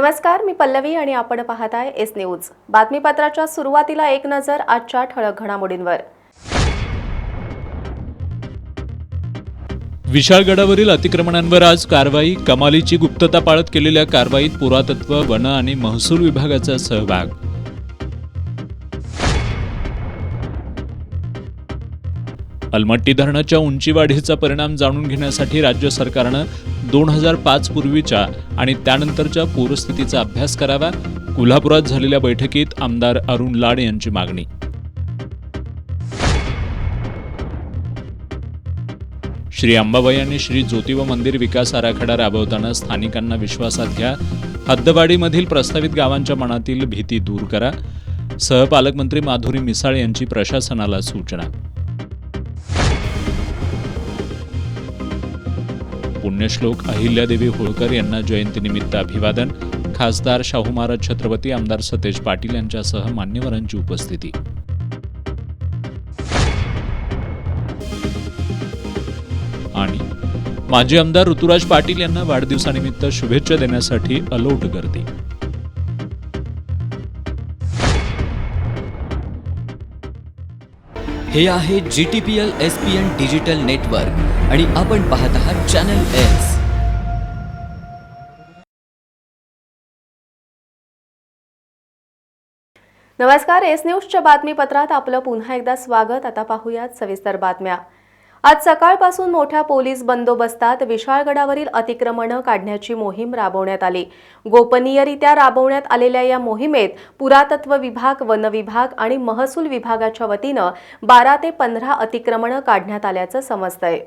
नमस्कार, मी पल्लवी आणि आपण पाहताय एस न्यूज। बातमीपत्राच्या सुरुवातीला एक नजर आजच्या ठळक घडामोडींवर। विशाळगडावरील अतिक्रमणांवर आज कारवाई। कमालीची गुप्तता पाळत केलेल्या कारवाईत पुरातत्व, वन आणि महसूल विभागाचा सहभाग। अलमट्टी धरणाच्या उंचीवाढीचा परिणाम जाणून घेण्यासाठी राज्य सरकारनं 2005 पूर्वीच्या आणि त्यानंतरच्या पूरस्थितीचा अभ्यास करावा। कोल्हापुरात झालेल्या बैठकीत आमदार अरुण लाड यांची मागणी। श्री अंबाबाई आणि श्री ज्योतिबा मंदिर विकास आराखडा राबवताना स्थानिकांना विश्वासात घ्या। हद्दवाढीमधील प्रस्तावित गावांच्या मनातील भीती दूर करा। सहपालकमंत्री माधुरी मिसाळ यांची प्रशासनाला सूचना। पुण्यश्लोक अहिल्यादेवी होळकर यांना जयंतीनिमित्त अभिवादन। खासदार शाहू महाराज छत्रपती, आमदार सतेज पाटील यांच्यासह मान्यवरांची उपस्थिती। आणि माजी आमदार ऋतुराज पाटील यांना वाढदिवसानिमित्त शुभेच्छा देण्यासाठी अलोट गर्दी। हे आहे GTPL SPN डिजिटल नेटवर्क आणि आपण पाहत आहात चॅनल एस। नमस्कार, एस न्यूजच्या बातमीपत्रात आपलं पुन्हा एकदा स्वागत। आता पाहूयात सविस्तर बातम्या। आज सकाळपासून मोठ्या पोलीस बंदोबस्तात विशाळगडावरील अतिक्रमणं काढण्याची मोहीम राबवण्यात आली। गोपनीयरित्या राबवण्यात आलेल्या या मोहिमेत पुरातत्व विभाग, वन विभाग आणि महसूल विभागाच्या वतीनं 12 ते 15 अतिक्रमणं काढण्यात आल्याचं समजतंय।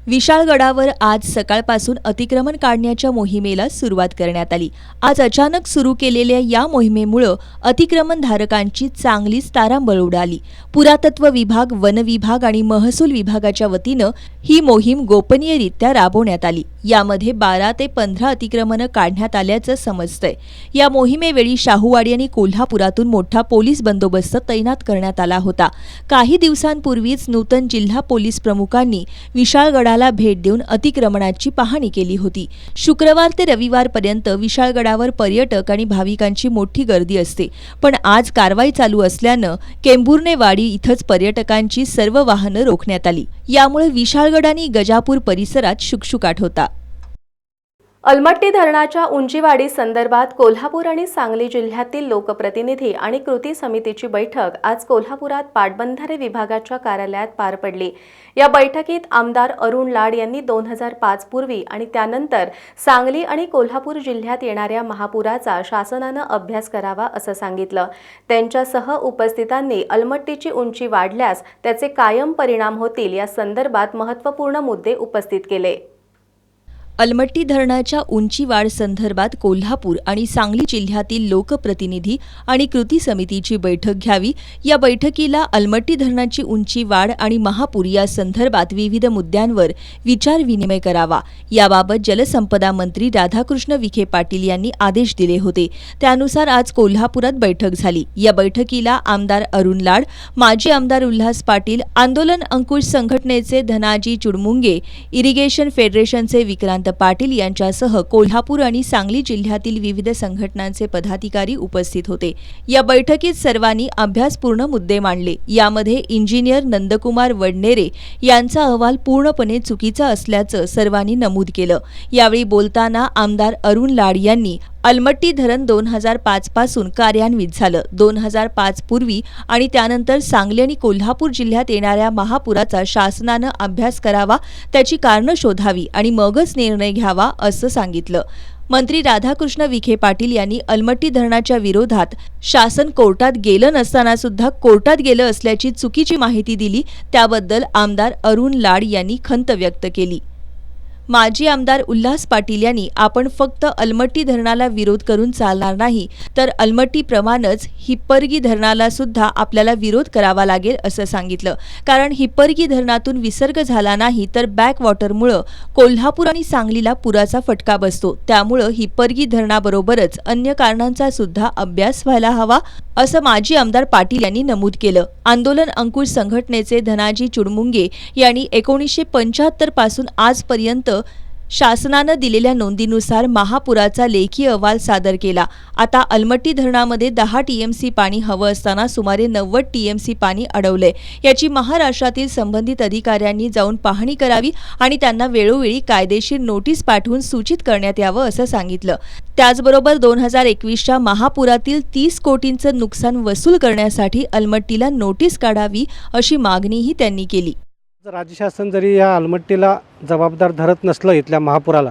विशाळगडावर आज सकाळपासून अतिक्रमण काढण्याच्या मोहिमेला सुरुवात करण्यात आली। आज अचानक सुरू केलेल्या या मोहिमेमुळे अतिक्रमणधारकांची चांगलीच तारांबळ उडाली। पुरातत्व विभाग, वन विभाग आणि महसूल विभागाच्या वतीनं ही मोहीम गोपनीयरित्या राबवण्यात आली। यामध्ये 12 ते 15 अतिक्रमणं काढण्यात आल्याचं समजतंय। या मोहिमेवेळी शाहूवाडी आणि कोल्हापुरातून मोठा पोलीस बंदोबस्त तैनात करण्यात आला होता। काही दिवसांपूर्वीच नूतन जिल्हा पोलीस प्रमुखांनी विशाळगडाला भेट देऊन अतिक्रमणाची पाहणी केली होती। शुक्रवार ते रविवारपर्यंत विशाळगडावर पर्यटक आणि भाविकांची मोठी गर्दी असते, पण आज कारवाई चालू असल्यानं केंबुर्नेवाडी इथंच पर्यटकांची सर्व वाहनं रोखण्यात आली। यामुळे विशाळगड आणि गजापूर परिसरात शुकशुकाट होता। अलमट्टी धरणाच्या उंचीवाढी संदर्भात कोल्हापूर आणि सांगली जिल्ह्यातील लोकप्रतिनिधी आणि कृती समितीची बैठक आज कोल्हापुरात पाटबंधारे विभागाच्या कार्यालयात पार पडली। या बैठकीत आमदार अरुण लाड यांनी 2005 पूर्वी आणि त्यानंतर सांगली आणि कोल्हापूर जिल्ह्यात येणाऱ्या महापुराचा शासनानं अभ्यास करावा असं सांगितलं। त्यांच्यासह उपस्थितांनी अलमट्टीची उंची वाढल्यास त्याचे कायम परिणाम होतील या संदर्भात महत्त्वपूर्ण मुद्दे उपस्थित केले। अलमट्टी धरणाच्या उंची वाढ संदर्भात कोल्हापूर आणि सांगली जिल्ह्यातील लोकप्रतिनिधी आणि कृती समितीची बैठक घ्यावी। या बैठकीला अलमट्टी धरणाची उंची वाढ आणि महापूर या संदर्भात विविध मुद्द्यांवर विचार विनिमय करावा। याबाबत जलसंपदा मंत्री राधाकृष्ण विखे पाटील यांनी आदेश दिले होते। त्यानुसार आज कोल्हापुरात बैठक झाली। या बैठकीला आमदार अरुण लाड, माजी आमदार उल्हास पाटील, आंदोलन अंकुश संघटनेचे धनाजी चुडमुंगे, इरिगेशन फेडरेशनचे विक्रांत पाटील यांच्यासह कोल्हापूर आणि सांगली जिल्ह्यातील विविध संघटनांचे पदाधिकारी उपस्थित होते। या बैठकीत सर्वांनी अभ्यासपूर्ण मुद्दे मांडले। यामध्ये इंजिनियर नंदकुमार वडनेरे यांचा अहवाल पूर्णपणे चुकीचा असल्याचं सर्वांनी नमूद केलं। यावेळी बोलताना आमदार अरुण लाड यांनी अलमट्टी धरण 2005 पासून कार्यान्वित झालं। 2005 पूर्वी आणि त्यानंतर सांगली आणि कोल्हापूर जिल्ह्यात येणाऱ्या महापुराचा शासनानं अभ्यास करावा, त्याची कारणं शोधावी आणि मगच निर्णय घ्यावा असं सांगितलं। मंत्री राधाकृष्ण विखे पाटील यांनी अलमट्टी धरणाच्या विरोधात शासन कोर्टात गेलं नसताना सुद्धा कोर्टात गेलं असल्याची चुकीची माहिती दिली। त्याबद्दल आमदार अरुण लाड यांनी खंत व्यक्त केली। माजी आमदार उल्हास पाटील यांनी आपण फक्त अलमट्टी धरणाला विरोध करून चालणार नाही, तर अलमट्टीप्रमाणेच हिप्परगी धरणाला सुद्धा आपल्याला विरोध करावा लागेल असं सांगितलं। कारण हिप्परगी धरणातून विसर्ग झाला नाही तर बॅकवॉटरमुळे कोल्हापूर आणि सांगलीला पुराचा फटका बसतो। त्यामुळे हिप्परगी धरणाबरोबरच अन्य कारणांचा सुद्धा अभ्यास व्हायला हवा असं माजी आमदार पाटील यांनी नमूद केलं। आंदोलन अंकुश संघटनेचे धनाजी चुडमुंगे यांनी 1975 पासून आजपर्यंत शासनानं दिलेल्या नोंदीनुसार महापुराचा लेखी अहवाल सादर केला. आता अलमट्टी धरणामध्ये 10 टीएमसी पाणी हवं असताना सुमारे 90 टीएमसी पाणी अडवलंय. याची महाराष्ट्रातील संबंधित अधिकाऱ्यांनी जाऊन पाहणी करावी आणि त्यांना वेळोवेळी कायदेशीर नोटीस पाठवून सूचित करण्यात यावं असं सांगितलं. त्याचबरोबर 2021च्या महापुरातील 30 कोटींचं नुकसान वसूल करण्यासाठी अलमट्टीला नोटीस काढावी अशी मागणीही त्यांनी केली. राज्य शासन जरी या अलमट्टीला जबाबदार धरत नसलं इथल्या महापुराला,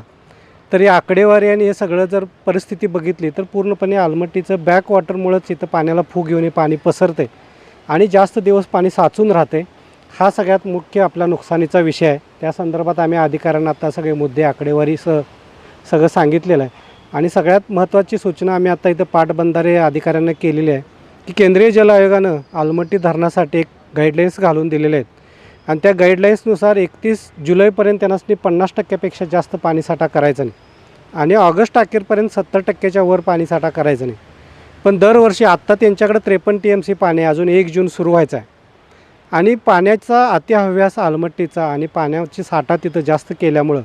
तरी आकडेवारी आणि हे सगळं जर परिस्थिती बघितली तर पूर्णपणे अलमट्टीचं बॅकवॉटरमुळेच इथं पाण्याला फूग येऊन पाणी पसरते आणि जास्त दिवस पाणी साचून राहते. हा सगळ्यात मुख्य आपला नुकसानीचा विषय आहे. त्या संदर्भात आम्ही अधिकाऱ्यांना आता सगळे मुद्दे आकडेवारी सगळं सांगितलेलं आहे. आणि सगळ्यात महत्त्वाची सूचना आम्ही आता इथं पाटबंधारे अधिकाऱ्यांना केलेली आहे की केंद्रीय जल आयोगानं अलमट्टी धरणासाठी एक गाईडलाईन्स घालून दिलेले आहेत आणि त्या गाईडलाईन्सनुसार 31 जुलैपर्यंत त्यांना 50% जास्त पाणीसाठा करायचा नाही आणि ऑगस्ट अखेरपर्यंत 70% वर पाणीसाठा करायचा नाही. पण दरवर्षी आत्ता त्यांच्याकडे 53 TMC पाणी आहे. अजून 1 जून सुरू व्हायचा आहे आणि पाण्याचा अतिहव्यास अलमट्टीचा आणि पाण्याची साठा तिथं जास्त केल्यामुळं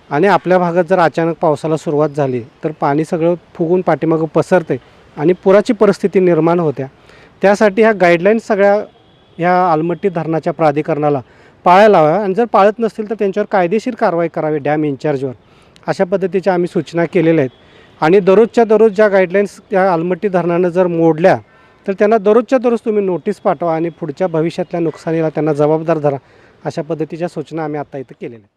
आणि आपल्या भागात जर अचानक पावसाला सुरुवात झाली तर पाणी सगळं फुगून पाठीमागं पसरते आणि पुराची परिस्थिती निर्माण होत्या. त्यासाठी ह्या गाईडलाईन्स सगळ्या ह्या अलमट्टी धरणाच्या प्राधिकरणाला पाळायला हव्या आणि जर पाळत नसतील तर त्यांच्यावर कायदेशीर कारवाई करावी डॅम इन्चार्जवर. अशा पद्धतीच्या आम्ही सूचना केलेल्या आहेत आणि दररोजच्या दररोज ज्या गाईडलाईन्स त्या अलमट्टी धरणानं जर मोडल्या तर त्यांना दररोजच्या दररोज तुम्ही नोटीस पाठवा आणि पुढच्या भविष्यातल्या नुकसानीला त्यांना जबाबदार धरा. अशा पद्धतीच्या सूचना आम्ही आता इथं केलेल्या आहेत.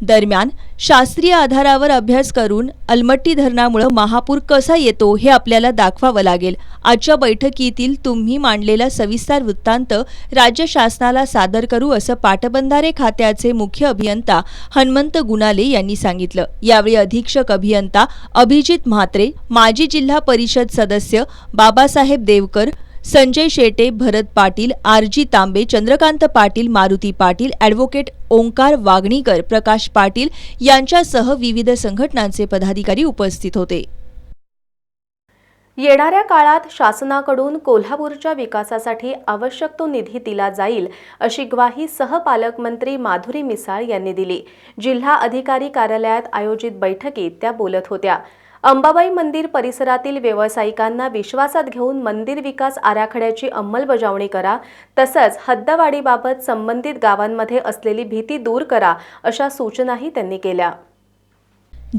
दरम्यान शास्त्रीय आधारावर अभ्यास करून अलमट्टी धरणामुळे महापूर कसा येतो हे आपल्याला दाखवावं लागेल. आजच्या बैठकीतील तुम्ही मांडलेला सविस्तर वृत्तांत राज्य शासनाला सादर करू असं पाटबंधारे खात्याचे मुख्य अभियंता हनुमंत गुणाले यांनी सांगितलं. यावेळी अधीक्षक अभियंता अभिजित म्हात्रे, माजी जिल्हा परिषद सदस्य बाबासाहेब देवकर, संजय शेटे, भरत पाटील, आरजी तांबे, चंद्रकांत पाटील, मारुती पाटील, ॲडव्होकेट ओंकार वागणीकर, प्रकाश पाटील यांच्यासह विविध संघटनांचे पदाधिकारी उपस्थित होते. येणाऱ्या काळात शासनाकडून कोल्हापूरच्या विकासासाठी आवश्यक तो निधी दिला जाईल अशी ग्वाही सहपालकमंत्री माधुरी मिसाळ यांनी दिली. जिल्हा अधिकारी कार्यालयात आयोजित बैठकीत त्या बोलत होत्या. अंबाबाई मंदिर परिसरातील व्यावसायिकांना विश्वासात घेऊन मंदिर विकास आराखड्याची अंमलबजावणी करा, तसंच हद्दवाढीबाबत संबंधित गावांमध्ये असलेली भीती दूर करा अशा सूचनाही त्यांनी केल्या.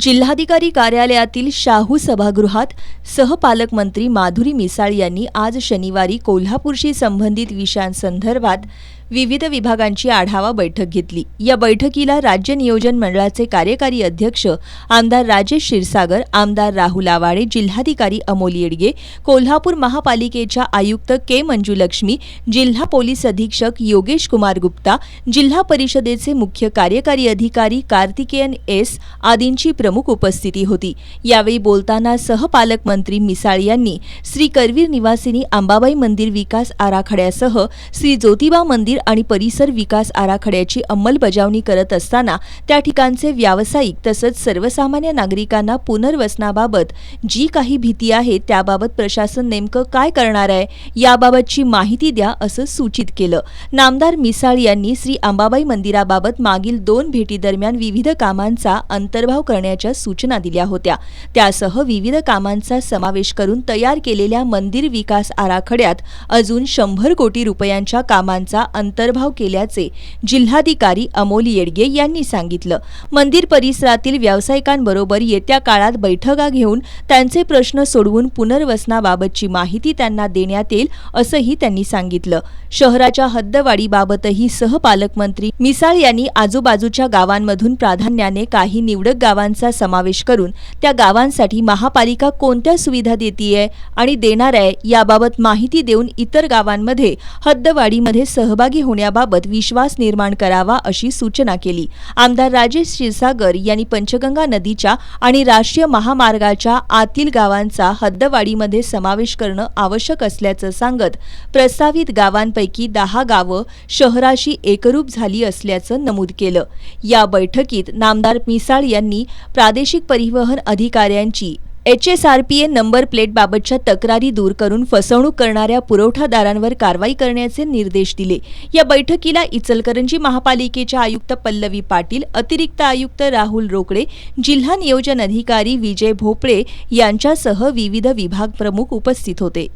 जिल्हाधिकारी कार्यालयातील शाहू सभागृहात सहपालकमंत्री माधुरी मिसाळ यांनी आज शनिवारी कोल्हापूरशी संबंधित विषयांसंदर्भात विविध विभागांची आढावा बैठक घेतली. या बैठकीला राज्य नियोजन मंडळाचे कार्यकारी अध्यक्ष आमदार राजेश क्षीरसागर, आमदार राहुल आवाडे, जिल्हाधिकारी अमोल येडगे, कोल्हापूर महापालिकेच्या आयुक्त के मंजुलक्ष्मी, जिल्हा पोलीस अधीक्षक योगेश कुमार गुप्ता, जिल्हा परिषदेचे मुख्य कार्यकारी अधिकारी कार्तिकेयन एस आदींची प्रमुख उपस्थिती होती. यावेळी बोलताना सहपालकमंत्री मिसाळ यांनी श्री करवीर निवासिनी अंबाबाई मंदिर विकास आराखड्यासह श्री ज्योतिबा मंदिर आणि परिसर विकास आराखड्याची अंमलबजावणी करत असताना त्या ठिकाणचे व्यावसायिक तसंच सर्वसामान्य नागरिकांना पुनर्वसनाबाबत जी काही भीती आहे त्याबाबत प्रशासन नेमकं काय करणार आहे याबाबतची माहिती द्या असं सूचित केलं. नामदार मिसाळ यांनी श्री अंबाबाई मंदिराबाबत मागील 2 भेटीदरम्यान विविध कामांचा अंतर्भाव करण्याच्या सूचना दिल्या होत्या. त्यासह विविध कामांचा समावेश करून तयार केलेल्या मंदिर विकास आराखड्यात अजून 100 कोटी रुपयांच्या कामांचा अंतर्भाव केल्याचे जिल्हाधिकारी अमोल येडगे यांनी सांगितलं. मंदिर परिसरातील व्यावसायिकांबरोबर येत्या काळात बैठका घेऊन त्यांचे प्रश्न सोडवून पुनर्वसनाबाबतची माहिती त्यांना देण्यात येईल असंही त्यांनी सांगितलं. शहराच्या हद्दवाढीबाबतही सहपालकमंत्री मिसाळ यांनी आजूबाजूच्या गावांमधून प्राधान्याने काही निवडक गावांचा समावेश करून त्या गावांसाठी महापालिका कोणत्या सुविधा देतीये आणि देणार आहे याबाबत माहिती देऊन इतर गावांमध्ये हद्दवाढीमध्ये सहभागी होण्याबाबत विश्वास निर्माण करावा अशी सूचना केली. आमदार राजेश क्षीरसागर यांनी पंचगंगा नदीच्या आणि राष्ट्रीय महामार्गाच्या आतील गावांचा हद्दवाढीमध्ये समावेश करणं आवश्यक असल्याचं सांगत प्रस्तावित गावांपैकी 10 गावं शहराशी एकरूप झाली असल्याचं नमूद केलं. या बैठकीत नामदार मिसाळ यांनी प्रादेशिक परिवहन अधिकाऱ्यांची HSRPA नंबर प्लेटबाबतच्या तक्रारी दूर करून फसवणूक करणाऱ्या पुरवठादारांवर कारवाई करण्याचे निर्देश दिले. या बैठकीला इचलकरंजी महापालिकेच्या आयुक्त पल्लवी पाटील, अतिरिक्त आयुक्त राहुल रोकडे, जिल्हा नियोजन अधिकारी विजय भोपळे यांच्यासह विविध विभाग प्रमुख उपस्थित होते.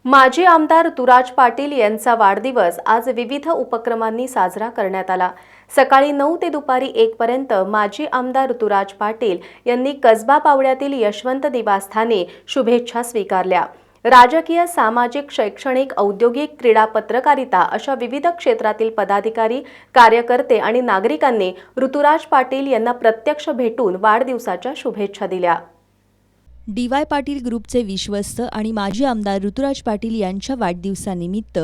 माजी आमदार ऋतुराज पाटील यांचा वाढदिवस आज विविध उपक्रमांनी साजरा करण्यात आला. सकाळी 9 ते दुपारी 1 पर्यंत माजी आमदार ऋतुराज पाटील यांनी कसबा पावड्यातील यशवंत निवासस्थानी शुभेच्छा स्वीकारल्या. राजकीय, सामाजिक, शैक्षणिक, औद्योगिक, क्रीडा, पत्रकारिता अशा विविध क्षेत्रातील पदाधिकारी, कार्यकर्ते आणि नागरिकांनी ऋतुराज पाटील यांना प्रत्यक्ष भेटून वाढदिवसाच्या शुभेच्छा दिल्या. DY पाटील ग्रुपचे विश्वस्त आणि माजी आमदार ऋतुराज पाटील यांच्या वाढदिवसानिमित्त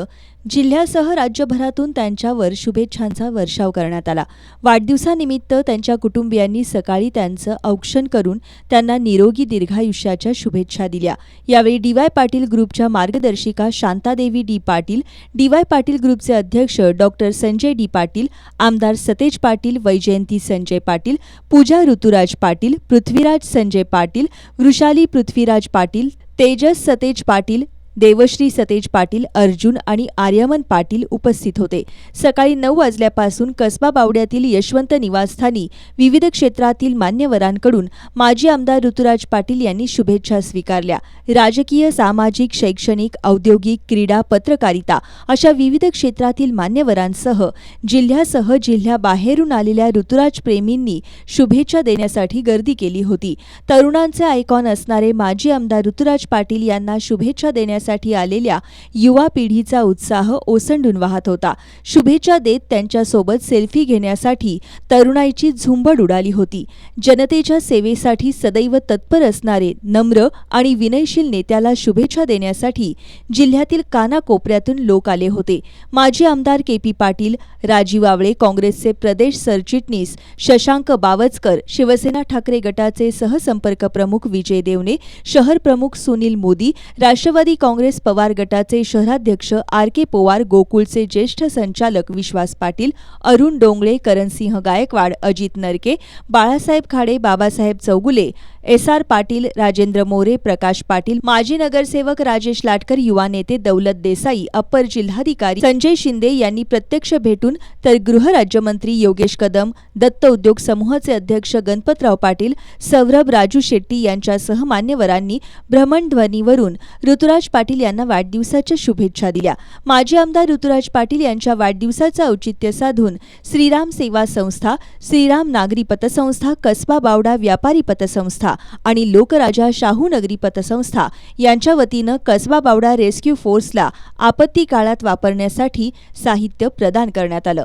जिल्ह्यासह राज्यभरातून त्यांच्यावर शुभेच्छांचा वर्षाव करण्यात आला. वाढदिवसानिमित्त त्यांच्या कुटुंबियांनी सकाळी त्यांचं औक्षण करून त्यांना निरोगी दीर्घायुष्याच्या शुभेच्छा दिल्या. यावेळी DY पाटील ग्रुपच्या मार्गदर्शिका शांतादेवी डी पाटील, DY पाटील ग्रुपचे अध्यक्ष डॉक्टर संजय डी पाटील, आमदार सतेज पाटील, वैजयंती संजय पाटील, पूजा ऋतुराज पाटील, पृथ्वीराज संजय पाटील, वृषाली पृथ्वीराज पाटील, तेजस सतेज पाटील, देवश्री सतेज पाटील, अर्जुन आणि आर्यमन पाटील उपस्थित होते. सकाळी 9 वाजल्यापासून कसबा बावड्यातील यशवंत निवासस्थानी विविध क्षेत्रातील मान्यवरांकडून माजी आमदार ऋतुराज पाटील यांनी शुभेच्छा स्वीकारल्या. राजकीय, सामाजिक, शैक्षणिक, औद्योगिक, क्रीडा, पत्रकारिता अशा विविध क्षेत्रातील मान्यवरांसह जिल्ह्याबाहेरून आलेल्या ऋतुराज प्रेमींनी शुभेच्छा देण्यासाठी गर्दी केली होती. तरुणांचे आयकॉन असणारे माजी आमदार ऋतुराज पाटील यांना शुभेच्छा देण्यासाठी आलेल्या युवा पिढीचा उत्साह ओसंडून वाहत होता. शुभेच्छा देत त्यांच्यासोबत सेल्फी घेण्यासाठी तरुणाईची झुंबड उडाली होती. जनतेच्या सेवेसाठी सदैव तत्पर असणारे नम्र आणि विनयशील नेत्याला शुभेच्छा देण्यासाठी जिल्ह्यातील कानाकोपऱ्यातून लोक आले होते. माजी आमदार KP पाटील, राजीव आवळे, काँग्रेसचे प्रदेश सरचिटणीस शशांक बावचकर, शिवसेना ठाकरे गटाचे सहसंपर्क प्रमुख विजय देवणे, शहर प्रमुख सुनील मोदी, राष्ट्रवादी काँग्रेस पवार गटाचे शहराध्यक्ष RK पोवार, गोकुळचे ज्येष्ठ संचालक विश्वास पाटील, अरुण डोंगळे, करणसिंह गायकवाड, अजित नरके, बाळासाहेब खाडे, बाबासाहेब चौगुले, SR पाटील, राजेंद्र मोरे, प्रकाश पाटील, माजी नगरसेवक राजेश लाटकर, युवा नेते दौलत देसाई, अप्पर जिल्हाधिकारी संजय शिंदे यांनी प्रत्यक्ष भेटून तर गृहराज्यमंत्री योगेश कदम, दत्त उद्योग समूहाचे अध्यक्ष गणपतराव पाटील, सौरभ राजू शेट्टी यांच्यासह मान्यवरांनी भ्रमणध्वनीवरून ऋतुराज पाटील यांना वाढदिवसाच्या शुभेच्छा दिल्या. माजी आमदार ऋतुराज पाटील यांच्या वाढदिवसाचं औचित्य साधून श्रीराम सेवा संस्था, श्रीराम नागरी पतसंस्था, कसबा बावडा व्यापारी पतसंस्था आणि लोकराजा शाहू नगरी पतसंस्था यांच्या वतीनं कसबा बावडा रेस्क्यू फोर्सला आपत्ती काळात वापरण्यासाठी साहित्य प्रदान करण्यात आलं.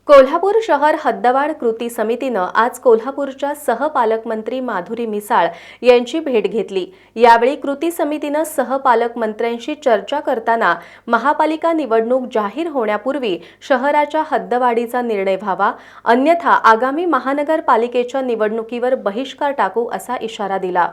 कोल्हापूर शहर हद्दवाढ कृती समितीनं आज कोल्हापूरच्या सहपालकमंत्री माधुरी मिसाळ यांची भेट घेतली. यावेळी कृती समितीनं सहपालकमंत्र्यांशी चर्चा करताना महापालिका निवडणूक जाहीर होण्यापूर्वी शहराच्या हद्दवाढीचा निर्णय व्हावा, अन्यथा आगामी महानगरपालिकेच्या निवडणुकीवर बहिष्कार टाकू असा इशारा दिला.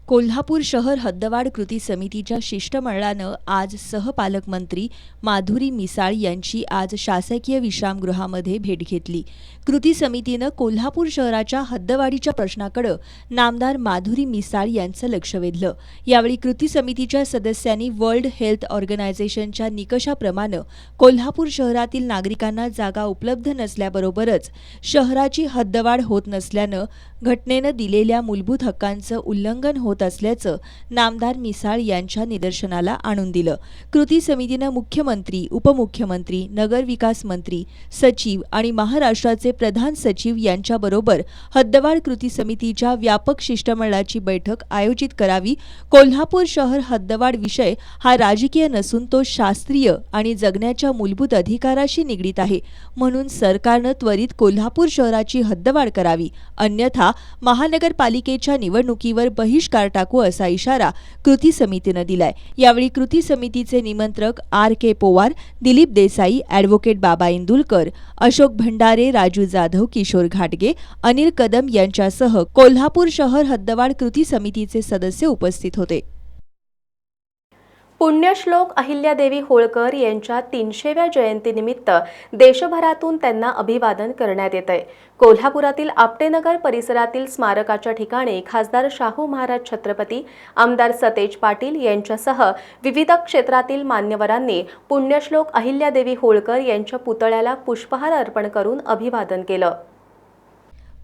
कोल्हापूर शहर हद्दवाढ कृती समितीच्या शिष्टमंडळानं आज सहपालकमंत्री माधुरी मिसाळ यांची आज शासकीय विश्रामगृहामध्ये भेट घेतली. कृती समितीनं कोल्हापूर शहराच्या हद्दवाढीच्या प्रश्नाकडे नामदार माधुरी मिसाळ यांचं लक्ष वेधलं. यावेळी कृती समितीच्या सदस्यांनी वर्ल्ड हेल्थ ऑर्गनायझेशनच्या निकषाप्रमाणे कोल्हापूर शहरातील नागरिकांना जागा उपलब्ध नसल्याबरोबरच शहराची हद्दवाढ होत नसल्यानं घटनेनं दिलेल्या मूलभूत हक्कांचं उल्लंघन होत असल्याचं नामदार मिसाळ यांच्या निदर्शनाला आणून दिलं. कृती समितीनं मुख्यमंत्री, उपमुख्यमंत्री, नगरविकास मंत्री, सचिव आणि महाराष्ट्राचे प्रधान सचिव यांच्याबरोबर हद्दवाढ कृती समितीच्या व्यापक शिष्टमंडळाची बैठक आयोजित करावी. कोल्हापूर शहर हद्दवाढ विषय हा राजकीय नसून तो शास्त्रीय आणि जगण्याच्या मूलभूत अधिकाराशी निगडीत आहे. म्हणून सरकारनं त्वरित कोल्हापूर शहराची हद्दवाढ करावी, अन्यथा महानगरपालिकेच्या निवडणुकीवर बहिष्कार टाकू असा इशारा कृती समितीनं दिलाय. यावेळी कृती समितीचे निमंत्रक RK पोवार, दिलीप देसाई, ॲडव्होकेट बाबा इंदुलकर, अशोक भंडारे, राजू जाधव, किशोर घाटगे, अनिल कदम यांच्यासह कोल्हापूर शहर हद्दवाढ कृती समितीचे सदस्य उपस्थित होते. पुण्यश्लोक अहिल्यादेवी होळकर यांच्या 300व्या जयंतीनिमित्त देशभरातून त्यांना अभिवादन करण्यात येतंय। कोल्हापुरातील आपटेनगर परिसरातील स्मारकाच्या ठिकाणी खासदार शाहू महाराज छत्रपती, आमदार सतेज पाटील यांच्यासह विविध क्षेत्रातील मान्यवरांनी पुण्यश्लोक अहिल्यादेवी होळकर यांच्या पुतळ्याला पुष्पहार अर्पण करून अभिवादन केलं।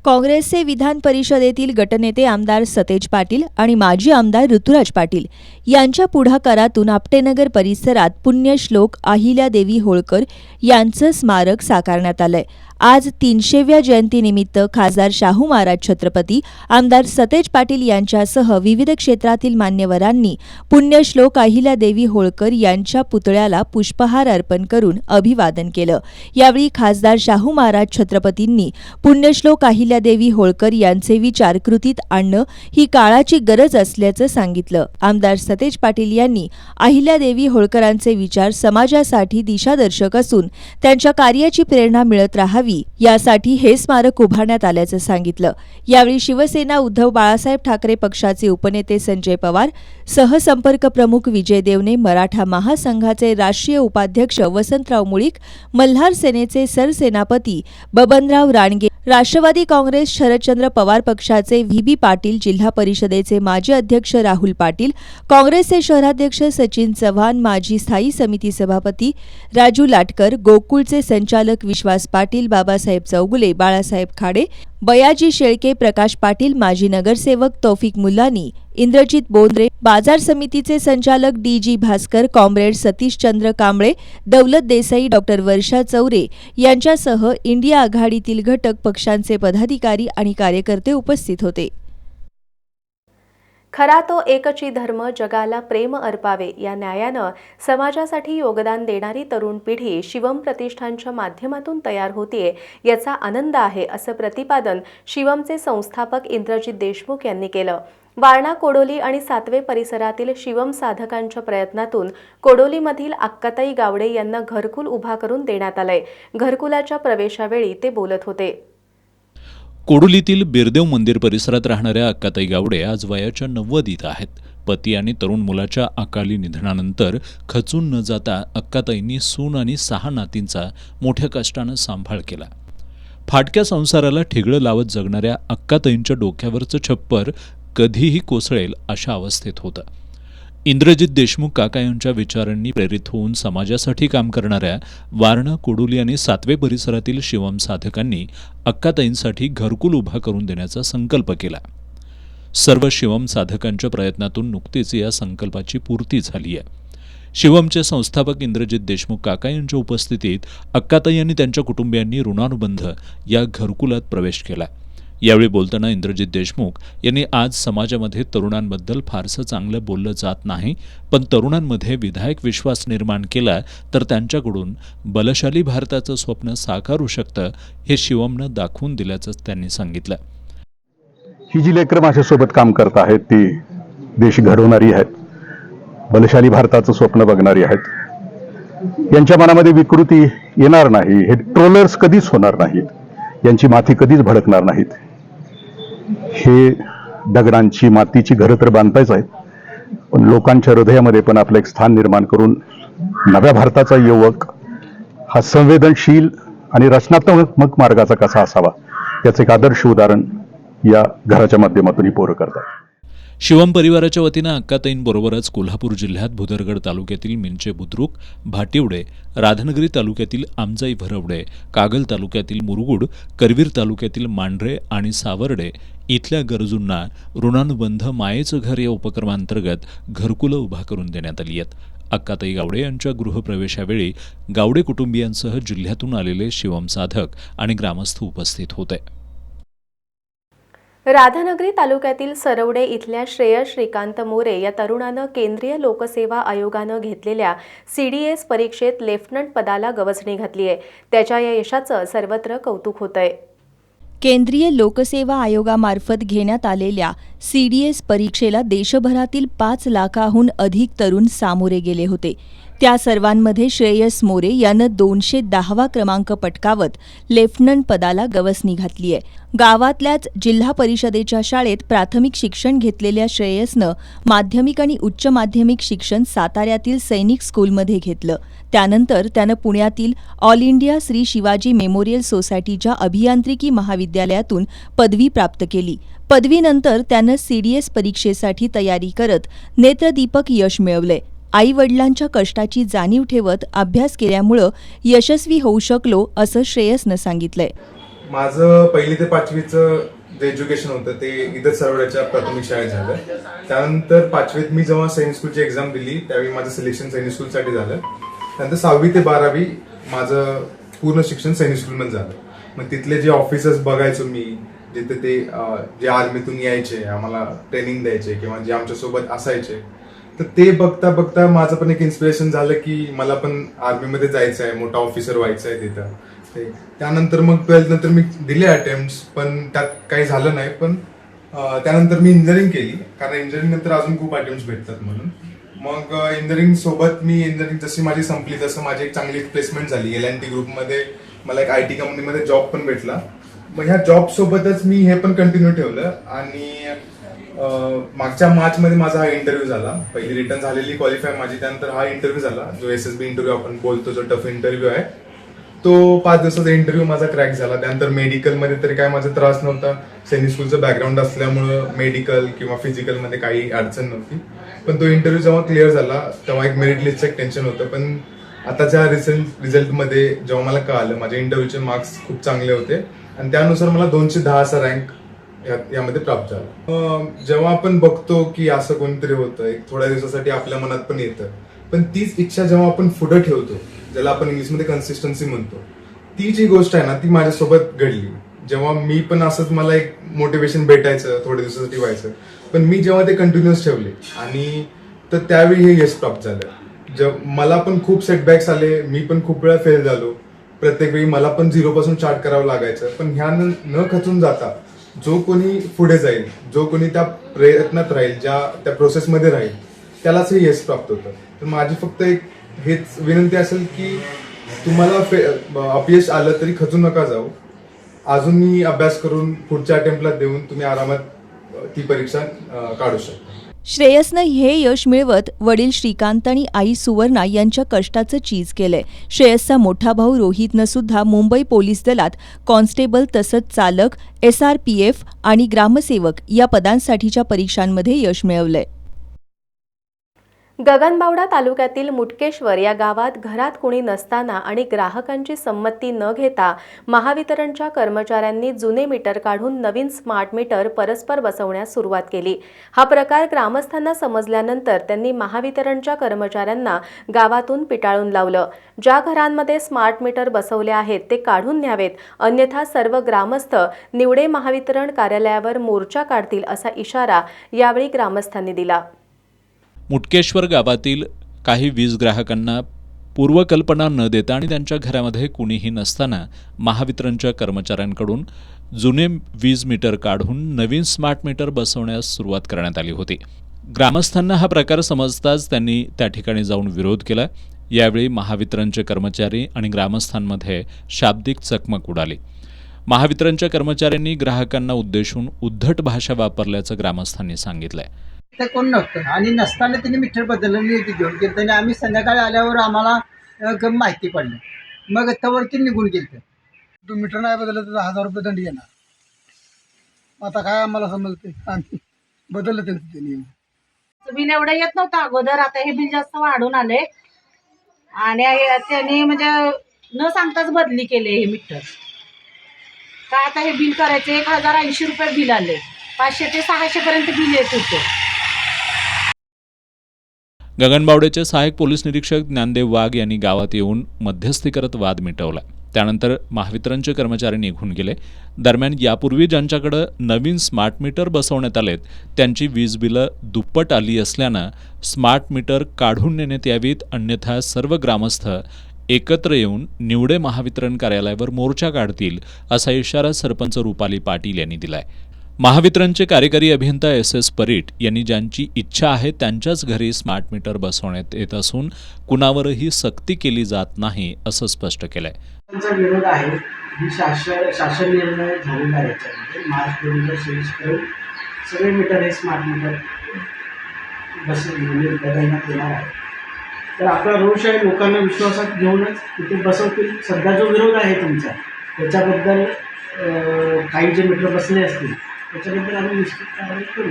काँग्रेसचे विधान परिषदेतील गटनेते आमदार सतेज पाटील आणि माजी आमदार ऋतुराज पाटील यांच्या पुढाकारातून आपटेनगर परिसरात पुण्यश्लोक अहिल्यादेवी होळकर यांचं स्मारक साकारण्यात आलंय। आज 300व्या जयंतीनिमित्त खासदार शाहू महाराज छत्रपती, आमदार सतेज पाटील यांच्यासह विविध क्षेत्रातील मान्यवरांनी पुण्यश्लोक अहिल्यादेवी होळकर यांच्या पुतळ्याला पुष्पहार अर्पण करून अभिवादन केलं। यावेळी खासदार शाहू महाराज छत्रपतींनी पुण्यश्लोक अहिल्यादेवी होळकर यांचे विचार कृतीत आणणं ही काळाची गरज असल्याचं सांगितलं। आमदार सतेज पाटील यांनी अहिल्यादेवी होळकरांचे विचार समाजासाठी दिशादर्शक असून त्यांच्या कार्याची प्रेरणा मिळत राहावी यासाठी हे स्मारक उभारण्यात आल्याचं सांगितलं। यावेळी शिवसेना उद्धव बाळासाहेब ठाकरे पक्षाचे उपनेते संजय पवार, सहसंपर्क प्रमुख विजय देवणे, मराठा महासंघाचे राष्ट्रीय उपाध्यक्ष वसंतराव मुळीक, मल्हार सेनेचे सरसेनापती बबनराव राणगे, राष्ट्रवादी काँग्रेस शरदचंद्र पवार पक्षाचे व्ही.बी. पाटील, जिल्हा परिषदेचे माजी अध्यक्ष राहुल पाटील, काँग्रेसचे शहराध्यक्ष सचिन चव्हाण, माजी स्थायी समिती सभापती राजू लाटकर, गोकुळचे संचालक विश्वास पाटील, बाबासाहेब चौगुले, बाळासाहेब खाडे, बयाजी शेळके, प्रकाश पाटील, माजी नगरसेवक तौफिक मुल्लानी, इंद्रजित बोंद्रे, बाजार समितीचे संचालक DG. Bhaskar, comrade Satish Chandra Kamble, Daulat Desai, doctor वर्षा चौरे यांच्यासह इंडिया आघाडीतील घटक पक्षांचे पदाधिकारी आणि कार्यकर्ते उपस्थित होते। खरा तो एकची धर्म, जगाला प्रेम अर्पावे या न्यायानं समाजासाठी योगदान देणारी तरुण पिढी शिवम प्रतिष्ठानच्या माध्यमातून तयार होतीये याचा आनंद आहे, असं प्रतिपादन शिवमचे संस्थापक इंद्रजित देशमुख यांनी केलं। वारणा, कोडोली आणि सातवे परिसरातील शिवम साधकांच्या प्रयत्नातून कोडोलीमधील अक्काताई गावडे यांना घरकुल उभा करून देण्यात आलंय। घरकुलाच्या प्रवेशावेळी ते बोलत होते। कोडोलीतील बिरदेव मंदिर परिसरात राहणाऱ्या अक्काताई गावडे आज वयाच्या 90 आहेत। पती आणि तरुण मुलाच्या अकाली निधनानंतर खचून न जाता अक्काताईंनी सून आणि 6 नातींचा मोठ्या कष्टानं सांभाळ केला। फाटक्या संसाराला ठिगळं लावत जगणाऱ्या अक्काताईंच्या डोक्यावरचं छप्पर कधीही कोसळेल अशा अवस्थेत होतं। इंद्रजित देशमुख काका यांच्या विचारांनी प्रेरित होऊन समाजासाठी काम करणाऱ्या वारणा, कोडोली आणि सातवे परिसरातील शिवम साधकांनी अक्काताईंसाठी घरकुल उभा करून देण्याचा संकल्प केला। सर्व शिवम साधकांच्या प्रयत्नातून नुकतीच या संकल्पाची पूर्ती झाली आहे। शिवमचे संस्थापक इंद्रजित देशमुख काका यांच्या उपस्थितीत अक्काताई आणि त्यांच्या कुटुंबियांनी ऋणानुबंध या घरकुलात प्रवेश केला। यावेळी बोलताना इंद्रजित देशमुख यांनी आज समाजामध्ये तरुणांबद्दल फारसं चांगलं बोललं जात नाही, पण तरुणांमध्ये विधायक विश्वास निर्माण केला तर त्यांच्याकडून बलशाली भारताचं स्वप्न साकारू शकतं हे शिवमनं दाखवून दिल्याचं त्यांनी सांगितलं। ही जी लेकरं माझ्यासोबत काम करत आहेत ती देश घडवणारी आहेत, बलशाली भारताचं स्वप्न बघणारी आहेत। यांच्या मनामध्ये विकृती येणार नाही, हे ट्रोलर्स कधीच होणार नाहीत, यांची माती कधीच भडकणार नाहीत। हे दगडांची मातीची घरं तर बांधताच आहेत, पण लोकांच्या हृदयामध्ये पण आपलं एक स्थान निर्माण करून नव्या भारताचा युवक हा संवेदनशील आणि रचनात्मक मार्गाचा कसा असावा याचं एक आदर्श उदाहरण या घराच्या माध्यमातून ही पोरं करतात। शिवम परिवाराच्या वतीनं अक्काताईंबरोबरच कोल्हापूर जिल्ह्यात भुदरगड तालुक्यातील मिंचे बुद्रुक, भाटिवडे, राधानगरी तालुक्यातील आमजाई भरवडे, कागल तालुक्यातील मुरगुड, करवीर तालुक्यातील मांढरे आणि सावर्डे इथल्या गरजूंना ऋणानुबंध मायेचं घर या उपक्रमांतर्गत घरकुलं उभा करून देण्यात आली आहेत। अक्काताई गावडे यांच्या गृहप्रवेशावेळी गावडे कुटुंबियांसह जिल्ह्यातून आलेले शिवम साधक आणि ग्रामस्थ उपस्थित होते। राधानगरी तालुक्यातील सरवडे इथल्या श्रेयस श्रीकांत मोरे या तरुणानं केंद्रीय लोकसेवा आयोगानं घेतलेल्या CDS परीक्षेत लेफ्टनंट पदाला गवसणी घातली आहे। त्याच्या या यशाचं सर्वत्र कौतुक होतंय। केंद्रीय लोकसेवा आयोगामार्फत घेण्यात आलेल्या CDS परीक्षेला देशभरातील 5 लाखाहून अधिक तरुण सामोरे गेले होते। त्या सर्वांमध्ये श्रेयस मोरे यानं 210वा क्रमांक पटकावत लेफ्टनंट पदाला गवसणी घातली आहे. गावातल्याच जिल्हा परिषदेच्या शाळेत प्राथमिक शिक्षण घेतलेल्या श्रेयसनं माध्यमिक आणि उच्च माध्यमिक शिक्षण साताऱ्यातील सैनिक स्कूलमध्ये घेतलं. त्यानंतर त्यानं पुण्यातील all India Shri Shivaji memorial सोसायटीच्या अभियांत्रिकी महाविद्यालयातून पदवी प्राप्त केली. पदवीनंतर त्यानं CDS परीक्षेसाठी तयारी करत नेत्रदीपक यश मिळवले. आई-वडिलांच्या कष्टाची जाणीव ठेवत अभ्यास केल्यामुळं यशस्वी होऊ शकलो असं श्रेयसनं सांगितलंय. माझं 1ली ते 5वीचं जे एज्युकेशन होतं ते इथं सरवड्याच्या प्राथमिक शाळेत झालं. त्यानंतर 5वीत मी जेव्हा सैनिक स्कूलची एक्झाम दिली त्यावेळी माझं सिलेक्शन सैनिक स्कूलसाठी झालं. त्यानंतर 6वी ते 12वी माझं पूर्ण शिक्षण सैनिक स्कूलमध्ये झालं. मग तिथले जे ऑफिसर्स बघायचो मी, जिथे ते जे आर्मीतून यायचे आम्हाला ट्रेनिंग द्यायचे किंवा जे आमच्यासोबत असायचे, तर ते बघता बघता माझं पण एक इन्स्पिरेशन झालं की मला पण आर्मीमध्ये जायचं आहे, मोठा ऑफिसर व्हायचं आहे तिथं. त्यानंतर मग 12th नंतर मी दिले अटेम्प्ट्स, पण त्यात काही झालं नाही. पण त्यानंतर मी इंजिनिअरिंग केली, कारण इंजिनिअरिंग नंतर अजून खूप अटेम्प्ट्स भेटतात म्हणून. मग इंजिनिअरिंग सोबत मी इंजिनिअरिंग जशी माझी संपली तसं माझी एक चांगली प्लेसमेंट झाली. L&T ग्रुपमध्ये मला एक IT कंपनीमध्ये जॉब पण भेटला. मग ह्या जॉब सोबतच मी हे पण कंटिन्यू ठेवलं. आणि मागच्या मार्चमध्ये माझा हा इंटरव्ह्यू झाला. पहिली रिटर्न झालेली क्वालिफाय माझी, त्यानंतर हा इंटरव्ह्यू झाला जो SSB इंटरव्ह्यू आपण बोलतो, जो टफ इंटरव्ह्यू आहे तो. 5 दिवसाचा इंटरव्ह्यू माझा क्रॅक झाला. त्यानंतर मेडिकलमध्ये तरी काय माझा त्रास नव्हता. सैनिक स्कूलचं बॅकग्राऊंड असल्यामुळं मेडिकल किंवा फिजिकलमध्ये काही अडचण नव्हती. पण तो इंटरव्ह्यू जेव्हा क्लिअर झाला तेव्हा एक मेरिट लिस्टचं एक टेन्शन होतं. पण आताच्या रिझल्टमध्ये जेव्हा मला कळालं माझ्या इंटरव्ह्यूचे मार्क्स खूप चांगले होते आणि त्यानुसार मला 210 असा रँक यामध्ये प्राप्त झाला. जेव्हा आपण बघतो की असं कोणतरी होतं, एक थोड्या दिवसासाठी आपल्या मनात पण येतं, पण तीच इच्छा जेव्हा आपण पुढे ठेवतो, ज्याला आपण इंग्लिशमध्ये कन्सिस्टन्सी म्हणतो, ती जी गोष्ट आहे ना ती माझ्यासोबत घडली. जेव्हा मी पण असंच मला एक मोटिवेशन भेटायचं, थोड्या दिवसासाठी व्हायचं, पण मी जेव्हा ते कंटिन्युअस ठेवले आणि तर त्यावेळी हे यश प्राप्त झालं. मला पण खूप सेटबॅक्स आले, मी पण खूप वेळा फेल झालो. प्रत्येक वेळी मला पण 0 पासून स्टार्ट करावं लागायचं. पण ह्या न खचून जाता जो कोणी पुढे जाईल, जो कोणी त्या प्रयत्नात राहील, त्या प्रोसेसमध्ये राहील, त्यालाच हे यश प्राप्त होतं. तर माझी फक्त एक हेच विनंती असेल की तुम्हाला अपयश आलं तरी खचू नका जाऊ. अजूनही अभ्यास करून पुढच्या अटेम्प्टला देऊन तुम्ही आरामात ती परीक्षा काढू शकता. श्रेयसनं हे यश मिळवत वडील श्रीकांत आणि आई सुवर्णा यांच्या कष्टाचं चीज केलंय. श्रेयसचा मोठा भाऊ रोहितनं सुद्धा मुंबई पोलीस दलात कॉन्स्टेबल तसंच चालक, SRPF आणि ग्रामसेवक या पदांसाठीच्या परीक्षांमध्ये यश मिळवलंय. गगनबावडा तालुक्यातील मुटकेश्वर या गावात घरात कुणी नसताना आणि ग्राहकांची संमती न घेता महावितरणच्या कर्मचाऱ्यांनी जुने मीटर काढून नवीन स्मार्ट मीटर परस्पर बसवण्यास सुरुवात केली. हा प्रकार ग्रामस्थांना समजल्यानंतर त्यांनी महावितरणच्या कर्मचाऱ्यांना गावातून पिटाळून लावलं. ज्या घरांमध्ये स्मार्ट मीटर बसवले आहेत ते काढून न्यावेत, अन्यथा सर्व ग्रामस्थ निवडे महावितरण कार्यालयावर मोर्चा काढतील असा इशारा यावेळी ग्रामस्थांनी दिला. मुटकेश्वर गावातील काही वीज ग्राहकांना पूर्वकल्पना न देता आणि त्यांच्या घरामध्ये कुणीही नसताना महावितरणच्या कर्मचाऱ्यांकडून जुने वीज मीटर काढून नवीन स्मार्ट मीटर बसवण्यास सुरुवात करण्यात आली होती. ग्रामस्थांना हा प्रकार समजताच त्यांनी त्या ठिकाणी जाऊन विरोध केला. यावेळी महावितरणचे कर्मचारी आणि ग्रामस्थांमध्ये शाब्दिक चकमक उडाली. महावितरणच्या कर्मचाऱ्यांनी ग्राहकांना उद्देशून उद्धट भाषा वापरल्याचं ग्रामस्थांनी सांगितलंय. तर कोण नव्हतं आणि नसताना त्यांनी मीटर बदललं, घेऊन गेलं आणि आम्ही संध्याकाळी आल्यावर आम्हाला माहिती पडली. मग त्यावरती निघून गेलं. तू मीटर नाही बदललं तर 1000 रुपये दंड येणार. आता काय आम्हाला समजते, आम्ही बदललं त्यांचं ते नियम. बिल एवढं येत नव्हतं अगोदर, आता हे बिल जास्त वाढून आले आणि त्यांनी म्हणजे न सांगताच बदली केले हे मीटर. काय आता हे बिल करायचे 1080 रुपये बिल आले, 500 ते 600 पर्यंत बिल येत होतं. गगनबावड्याचे सहाय्यक पोलीस निरीक्षक ज्ञानदेव वाघ यांनी गावात येऊन मध्यस्थी करत वाद मिटवला. त्यानंतर महावितरणचे कर्मचारी निघून गेले. दरम्यान यापूर्वी ज्यांच्याकडे नवीन स्मार्ट मीटर बसवण्यात आलेत त्यांची वीज बिलं दुप्पट आली असल्यानं स्मार्ट मीटर काढून नेण्यात यावीत, अन्यथा सर्व ग्रामस्थ एकत्र येऊन निवडे महावितरण कार्यालयावर मोर्चा काढतील असा इशारा सरपंच रुपाली पाटील यांनी दिलाय. महावितरणचे कार्यकारी अभियंता एस परीट यांनी ज्यांची इच्छा आहे त्यांच्याच घरी स्मार्ट मीटर बसवण्यात येत असून कुणावरही सक्ती केली जात नाही असं स्पष्ट केलंय. त्यांचा विरोध आहे. ही शासन निर्णय झालेला आहे. याच्यामध्ये मार्च 2026 पर्यंत सगळे मीटर हे स्मार्ट मीटर बदलण्यात येणार आहे. तर आपला रोष आहे लोकांना विश्वासात घेऊनच तिथे बसवतील. सध्या जो विरोध आहे तुमचा त्याच्याबद्दल काही जे मीटर बसले असतील त्याच्याबद्दल आम्ही निश्चित कारवाई करू.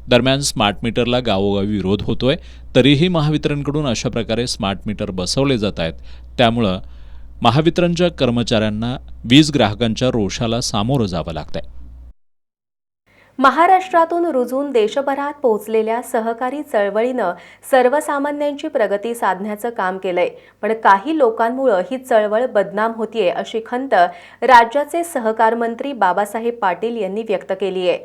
दरम्यान स्मार्ट मीटरला गावोगावी विरोध होतोय, तरीही महावितरणकडून अशा प्रकारे स्मार्ट मीटर बसवले जात आहेत. त्यामुळं महावितरणच्या कर्मचाऱ्यांना वीज ग्राहकांच्या रोषाला सामोरं जावं लागतंय. महाराष्ट्रातून रुजून देशभरात पोहोचलेल्या सहकारी चळवळीनं सर्वसामान्यांची प्रगती साधण्याचं काम केलंय, पण काही लोकांमुळं ही चळवळ बदनाम होतीये अशी खंत राज्याचे सहकार मंत्री बाबासाहेब पाटील यांनी व्यक्त केली आहे.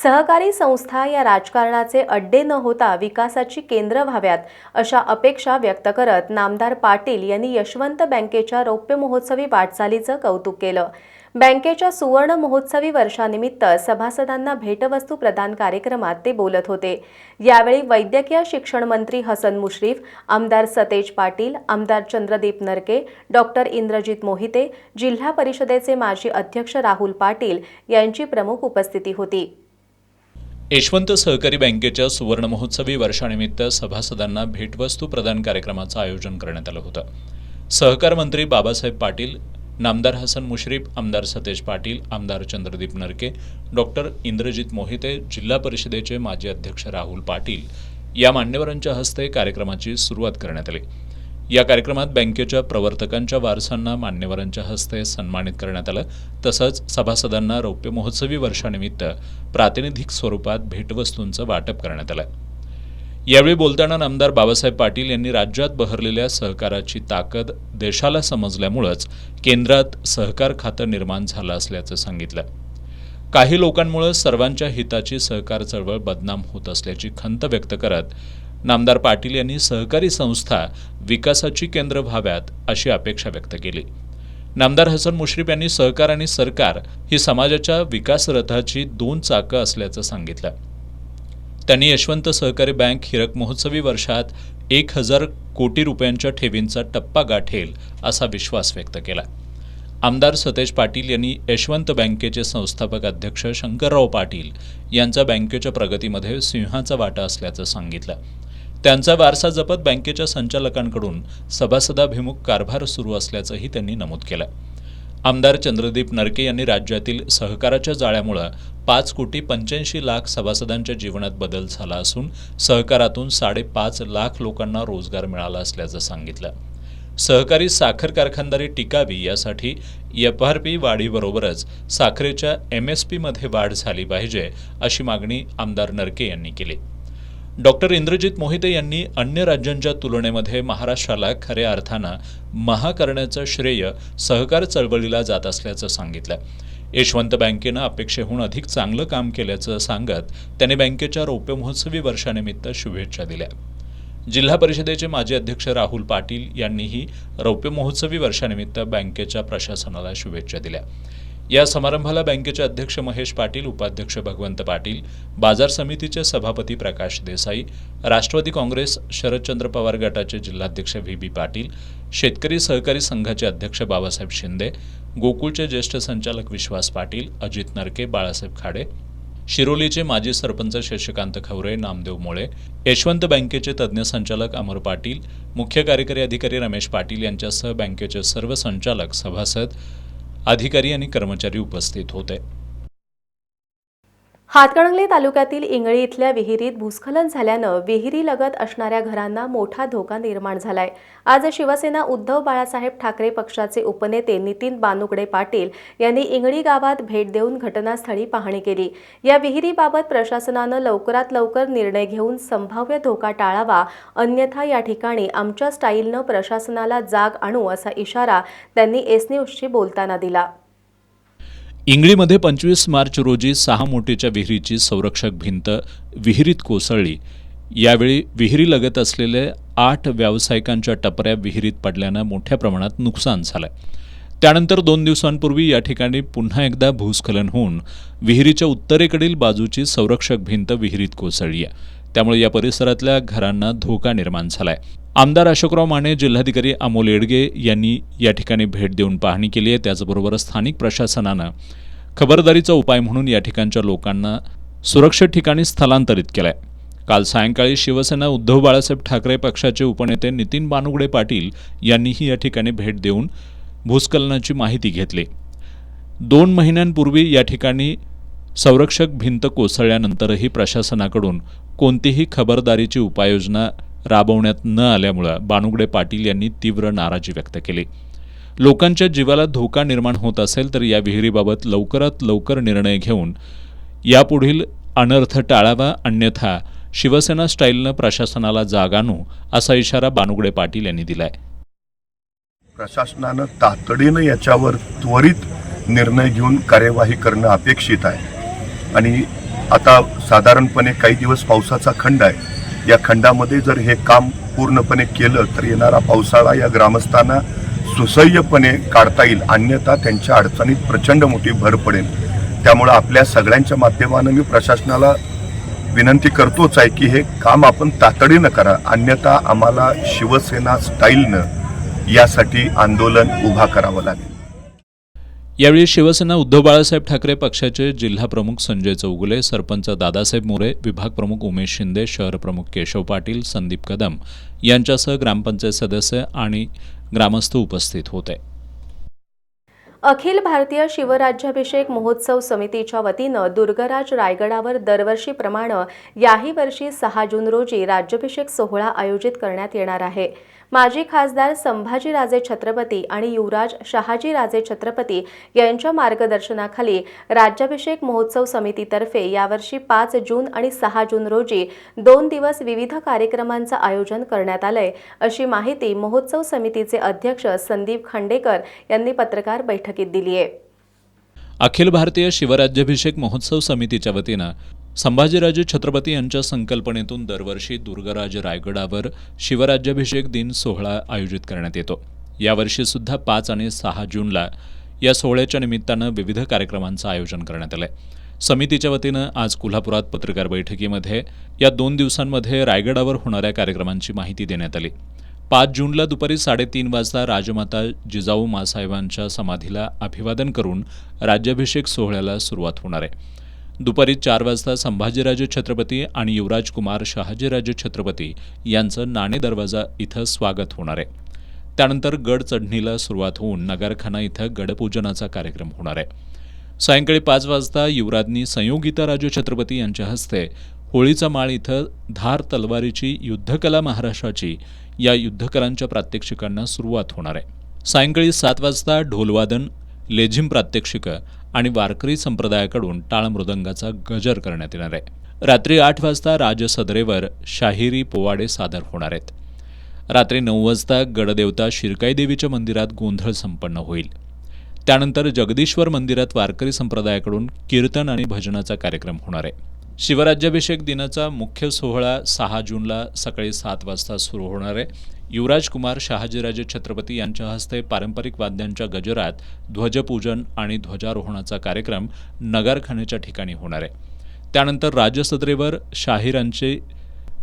सहकारी संस्था या राजकारणाचे अड्डे न होता विकासाची केंद्र व्हाव्यात अशा अपेक्षा व्यक्त करत नामदार पाटील यांनी यशवंत बँकेच्या रौप्य महोत्सवी वाटचालीचं कौतुक केलं. बँकेच्या सुवर्ण महोत्सवी वर्षानिमित्त सभासदांना भेटवस्तू प्रदान कार्यक्रमात ते बोलत होते. यावेळी वैद्यकीय शिक्षण मंत्री हसन मुश्रीफ, आमदार सतेज पाटील, आमदार चंद्रदीप नरके, डॉक्टर इंद्रजित मोहिते, जिल्हा परिषदेचे माजी अध्यक्ष राहुल पाटील यांची प्रमुख उपस्थिती होती. यशवंत सहकारी बँकेच्या सुवर्ण महोत्सवी वर्षानिमित्त सभासदांना भेटवस्तू प्रदान कार्यक्रमाचं आयोजन करण्यात आलं होतं. सहकार मंत्री बाबासाहेब पाटील, नामदार हसन मुश्रीफ, आमदार सतेज पाटील, आमदार चंद्रदीप नरके, डॉक्टर इंद्रजित मोहिते, जिल्हा परिषदेचे माजी अध्यक्ष राहुल पाटील या मान्यवरांच्या हस्ते कार्यक्रमाची सुरुवात करण्यात आली. या कार्यक्रमात बँकेच्या प्रवर्तकांच्या वारसांना मान्यवरांच्या हस्ते सन्मानित करण्यात आलं. तसंच सभासदांना रौप्य महोत्सवी वर्षानिमित्त प्रातिनिधिक स्वरूपात भेटवस्तूंचं वाटप करण्यात आलं. यावेळी बोलताना नामदार बाबासाहेब पाटील यांनी राज्यात बहरलेल्या सहकाराची ताकद देशाला समजल्यामुळंच केंद्रात सहकार खातं निर्माण झालं असल्याचं सांगितलं. काही लोकांमुळे सर्वांच्या हिताची सहकार चळवळ बदनाम होत असल्याची खंत व्यक्त करत नामदार पाटील यांनी सहकारी संस्था विकासाची केंद्र व्हाव्यात अशी अपेक्षा व्यक्त केली. नामदार हसन मुश्रीफ यांनी सहकार आणि सरकार ही समाजाच्या विकास रथाची दोन चाकं असल्याचं सांगितलं. त्यांनी यशवंत सहकारी बँक हिरक महोत्सवी वर्षात 1,000 कोटी रुपयांच्या ठेवींचा टप्पा गाठेल असा विश्वास व्यक्त केला. आमदार सतेज पाटील यांनी यशवंत बँकेचे संस्थापक अध्यक्ष शंकरराव पाटील यांचा बँकेच्या प्रगतीमध्ये सिंहाचा वाटा असल्याचं सांगितलं. त्यांचा वारसा जपत बँकेच्या संचालकांकडून सभासदाभिमुख कारभार सुरू असल्याचंही त्यांनी नमूद केलं. आमदार चंद्रदीप नरके यांनी राज्यातील सहकाराच्या जाळ्यामुळे 5,85,00,000 सभासदांच्या जीवनात बदल झाला असून सहकारातून 5.5 लाख लोकांना रोजगार मिळाला असल्याचं सांगितलं. सहकारी साखर कारखानदारी टिकावी यासाठी FRP वाढीबरोबरच साखरेच्या MSP मध्ये वाढ झाली पाहिजे अशी मागणी आमदार नरके यांनी केली. डॉक्टर इंद्रजित मोहिते यांनी अन्य राज्यांच्या तुलनेमध्ये महाराष्ट्राला खऱ्या अर्थानं महा करण्याचं श्रेय सहकार चळवळीला जात असल्याचं सांगितलं. यशवंत बँकेनं अपेक्षेहून अधिक चांगलं काम केल्याचं सांगत त्यांनी बँकेच्या रौप्य महोत्सवी वर्षानिमित्त शुभेच्छा दिल्या. जिल्हा परिषदेचे माजी अध्यक्ष राहुल पाटील यांनीही रौप्य महोत्सवी वर्षानिमित्त बँकेच्या प्रशासनाला शुभेच्छा दिल्या. या समारंभाला बँकेचे अध्यक्ष महेश पाटील, उपाध्यक्ष भगवंत पाटील, बाजार समितीचे सभापती प्रकाश देसाई, राष्ट्रवादी काँग्रेस शरदचंद्र पवार गटाचे जिल्हाध्यक्ष VB पाटील, शेतकरी सहकारी संघाचे अध्यक्ष बाबासाहेब शिंदे, गोकुळचे ज्येष्ठ संचालक विश्वास पाटील, अजित नरके, बाळासाहेब खाडे, शिरोलीचे माजी सरपंच शशिकांत खवरे, नामदेव मोळे, यशवंत बँकेचे तज्ज्ञ संचालक अमर पाटील, मुख्य कार्यकारी अधिकारी रमेश पाटील यांच्यासह बँकेचे सर्व संचालक, सभासद, अधिकारी आणि कर्मचारी उपस्थित होते. हातकणंगले तालुक्यातील इंगळी इथल्या विहिरीत भूस्खलन झाल्यानं विहिरीलगत असणाऱ्या घरांना मोठा धोका निर्माण झालाय. आज शिवसेना उद्धव बाळासाहेब ठाकरे पक्षाचे उपनेते नितीन बानुगडे पाटील यांनी इंगळी गावात भेट देऊन घटनास्थळी पाहणी केली. या विहिरीबाबत प्रशासनानं लवकरात लवकर निर्णय घेऊन संभाव्य धोका टाळावा, अन्यथा या ठिकाणी आमच्या स्टाईलनं प्रशासनाला जाग आणू असा इशारा त्यांनी एस न्यूजशी बोलताना दिला. इंगळीमध्ये 25 मार्च रोजी 6 मोटीच्या विहिरीची संरक्षक भिंत विहिरीत कोसळली. यावेळी विहिरीलगत असलेल्या 8 व्यावसायिकांच्या टपऱ्या विहिरीत पडल्यानं मोठ्या प्रमाणात नुकसान झालं. त्यानंतर 2 दिवसांपूर्वी या ठिकाणी पुन्हा एकदा भूस्खलन होऊन विहिरीच्या उत्तरेकडील बाजूची संरक्षक भिंत विहिरीत कोसळली आहे. त्यामुळे या परिसरातल्या घरांना धोका निर्माण झालाय. आमदार अशोकराव माने, जिल्हाधिकारी अमोल येडगे यांनी या ठिकाणी भेट देऊन पाहणी केली आहे. त्याचबरोबर स्थानिक प्रशासनानं खबरदारीचा उपाय म्हणून या ठिकाणच्या लोकांना सुरक्षित ठिकाणी स्थलांतरित केलंय. काल सायंकाळी शिवसेना उद्धव बाळासाहेब ठाकरे पक्षाचे उपनेते नितीन बानुगडे पाटील यांनीही या ठिकाणी भेट देऊन भूस्खलनाची माहिती घेतली. 2 महिन्यांपूर्वी या ठिकाणी संरक्षक भिंत कोसळल्यानंतरही प्रशासनाकडून कोणतीही खबरदारीची उपाययोजना राबवण्यात न आल्यामुळं बानुगडे पाटील यांनी तीव्र नाराजी व्यक्त केली. लोकांच्या जीवाला धोका निर्माण होत असेल तर या विहिरीबाबत लवकरात लवकर निर्णय घेऊन यापुढील अनर्थ टाळावा, अन्यथा शिवसेना स्टाईलनं प्रशासनाला जाग आणू असा इशारा बानुगडे पाटील यांनी दिलाय. प्रशासनानं तातडीनं याच्यावर त्वरित निर्णय घेऊन कार्यवाही करणं अपेक्षित आहे. आणि आता साधारणपणे काही दिवस पावसाचा खंड आहे. या खंडामध्ये जर हे काम पूर्णपणे केलं तर येणारा पावसाळा या ग्रामस्थांना सुसह्यपणे काढता येईल, अन्यथा त्यांच्या अडचणीत प्रचंड मोठी भर पडेल. त्यामुळं आपल्या सगळ्यांच्या माध्यमानं मी प्रशासनाला विनंती करतोच आहे की हे काम आपण तातडीनं करा, अन्यथा आम्हाला शिवसेना स्टाईलनं यासाठी आंदोलन उभा करावं लागेल. यावेळी शिवसेना उद्धव बाळासाहेब ठाकरे पक्षाचे जिल्हाप्रमुख संजय चौगुले, सरपंच दादासाहेब मोरे, विभाग प्रमुख उमेश शिंदे, शहर प्रमुख केशव पाटील, संदीप कदम यांच्यासह ग्रामपंचायत सदस्य आणि ग्रामस्थ उपस्थित होते. अखिल भारतीय शिवराज्याभिषेक महोत्सव समितीच्या वतीनं दुर्गराज रायगडावर दरवर्षीप्रमाणे याही वर्षी 6 जून रोजी राज्याभिषेक सोहळा आयोजित करण्यात येणार आहे. माजी खासदार संभाजीराजे छत्रपती आणि युवराज शहाजीराजे छत्रपती यांच्या मार्गदर्शनाखाली राज्याभिषेक महोत्सव समितीतर्फे यावर्षी 5 जून आणि 6 जून रोजी 2 दिवस विविध कार्यक्रमांचं आयोजन करण्यात आलंय, अशी माहिती महोत्सव समितीचे अध्यक्ष संदीप खांडेकर यांनी पत्रकार बैठकीत दिली आहे. अखिल भारतीय शिवराज्याभिषेक महोत्सव समितीच्या वतीनं संभाजीराजे छत्रपती यांच्या संकल्पनेतून दरवर्षी दुर्गराज रायगडावर शिवराज्याभिषेक दिन सोहळा आयोजित करण्यात येतो. यावर्षीसुद्धा 5 आणि 6 जूनला या सोहळ्याच्या निमित्तानं विविध कार्यक्रमांचं आयोजन करण्यात आलंय. समितीच्या वतीनं आज कोल्हापुरात पत्रकार बैठकीमध्ये या 2 दिवसांमध्ये रायगडावर होणाऱ्या कार्यक्रमांची माहिती देण्यात आली. 5 जूनला दुपारी 3:30 वाजता राजमाता जिजाऊ माँसाहेबांच्या समाधीला अभिवादन करून राज्याभिषेक सोहळ्याला सुरुवात होणार आहे. दुपारी 4 वाजता संभाजीराजे छत्रपती आणि युवराज कुमार शहाजीराजे छत्रपती यांचं नाणे दरवाजा इथं स्वागत होणार आहे. त्यानंतर गड चढणीला सुरुवात होऊन नगरखाना इथं गडपूजनाचा कार्यक्रम होणार आहे. सायंकाळी 5 वाजता युवराज्ञी संयोगिताराजे छत्रपती यांच्या हस्ते होळीचा माळ इथं धार तलवारीची युद्धकला महाराष्ट्राची या युद्धकलांच्या प्रात्यक्षिकांना सुरुवात होणार आहे. सायंकाळी 7 वाजता ढोलवादन, लेझिम प्रात्यक्षिकं आणि वारकरी संप्रदायाकडून टाळ मृदंगाचा गजर करण्यात येणार आहे. रात्री 8 वाजता राजसदरेवर शाहिरी पोवाडे सादर होणार आहेत. रात्री 9 वाजता गडदेवता शिरकाई देवीच्या मंदिरात गोंधळ संपन्न होईल. त्यानंतर जगदीश्वर मंदिरात वारकरी संप्रदायाकडून कीर्तन आणि भजनाचा कार्यक्रम होणार आहे. शिवराज्याभिषेक दिनाचा मुख्य सोहळा 6 जूनला सकाळी 7 वाजता सुरू होणार आहे. युवराज कुमार शहाजीराजे छत्रपती यांच्या हस्ते पारंपरिक वाद्यांच्या गजरात ध्वजपूजन आणि ध्वजारोहणाचा कार्यक्रम नगरखान्याच्या ठिकाणी होणार आहे. त्यानंतर राजसदरेवर शाहिरांचे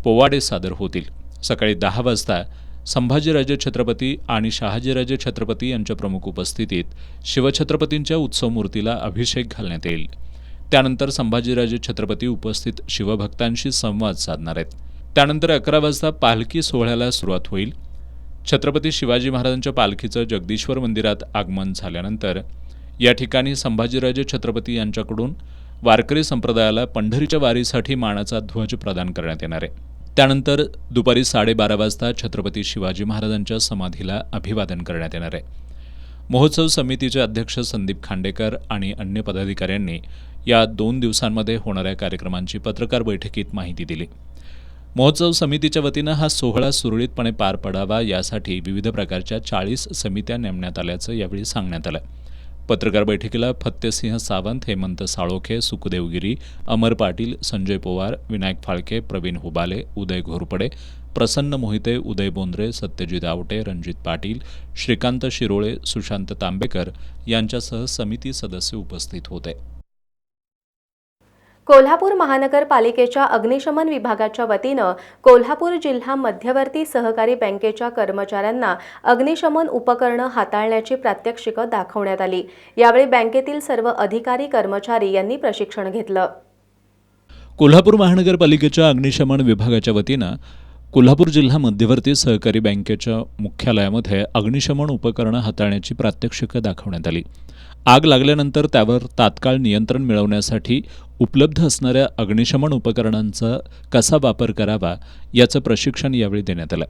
पोवाडे सादर होतील. सकाळी 10 वाजता संभाजीराजे छत्रपती आणि शहाजीराजे छत्रपती यांच्या प्रमुख उपस्थितीत शिवछत्रपतींच्या उत्सव मूर्तीला अभिषेक घालण्यात येईल. त्यानंतर संभाजीराजे छत्रपती उपस्थित शिवभक्तांशी संवाद साधणार आहेत. त्यानंतर 11 वाजता पालखी सोहळ्याला सुरुवात होईल. छत्रपती शिवाजी महाराजांच्या पालखीचं जगदीश्वर मंदिरात आगमन झाल्यानंतर या ठिकाणी संभाजीराजे छत्रपती यांच्याकडून वारकरी संप्रदायाला पंढरीच्या वारीसाठी मानाचा ध्वज प्रदान करण्यात येणार आहे. त्यानंतर दुपारी 12:30 वाजता छत्रपती शिवाजी महाराजांच्या समाधीला अभिवादन करण्यात येणार आहे. महोत्सव समितीचे अध्यक्ष संदीप खांडेकर आणि अन्य पदाधिकाऱ्यांनी या 2 दिवसांमध्ये होणाऱ्या कार्यक्रमांची पत्रकार बैठकीत माहिती दिली. महोत्सव समितीच्या वतीनं हा सोहळा सुरळीतपणे पार पडावा यासाठी विविध प्रकारच्या 40 समित्या नेमण्यात आल्याचं यावेळी सांगण्यात आलं. पत्रकार बैठकीला फत्तेसिंह सावंत, हेमंत साळोखे, सुखदेव गिरी, अमर पाटील, संजय पवार, विनायक फाळके, प्रवीण हुबाले, उदय घोरपडे, प्रसन्न मोहिते, उदय बोंद्रे, सत्यजित आवटे, रणजित पाटील, श्रीकांत शिरोळे, सुशांत तांबेकर यांच्यासह समिती सदस्य उपस्थित होते. कोल्हापूर महानगरपालिकेच्या अग्निशमन विभागाच्या वतीनं कोल्हापूर जिल्हा मध्यवर्ती सहकारी बँकेच्या कर्मचाऱ्यांना अग्निशमन उपकरणं हाताळण्याची प्रात्यक्षिकं दाखवण्यात आली. यावेळी बँकेतील सर्व अधिकारी कर्मचारी यांनी प्रशिक्षण घेतलं. कोल्हापूर महानगरपालिकेच्या अग्निशमन विभागाच्या वतीनं कोल्हापूर जिल्हा मध्यवर्ती सहकारी बँकेच्या मुख्यालयामध्ये अग्निशमन उपकरणं हाताळण्याची प्रात्यक्षिकं दाखवण्यात आली. आग लागल्यानंतर त्यावर तात्काळ नियंत्रण मिळवण्यासाठी उपलब्ध असणाऱ्या अग्निशमन उपकरणांचा कसा वापर करावा याचं प्रशिक्षण यावेळी देण्यात आलं.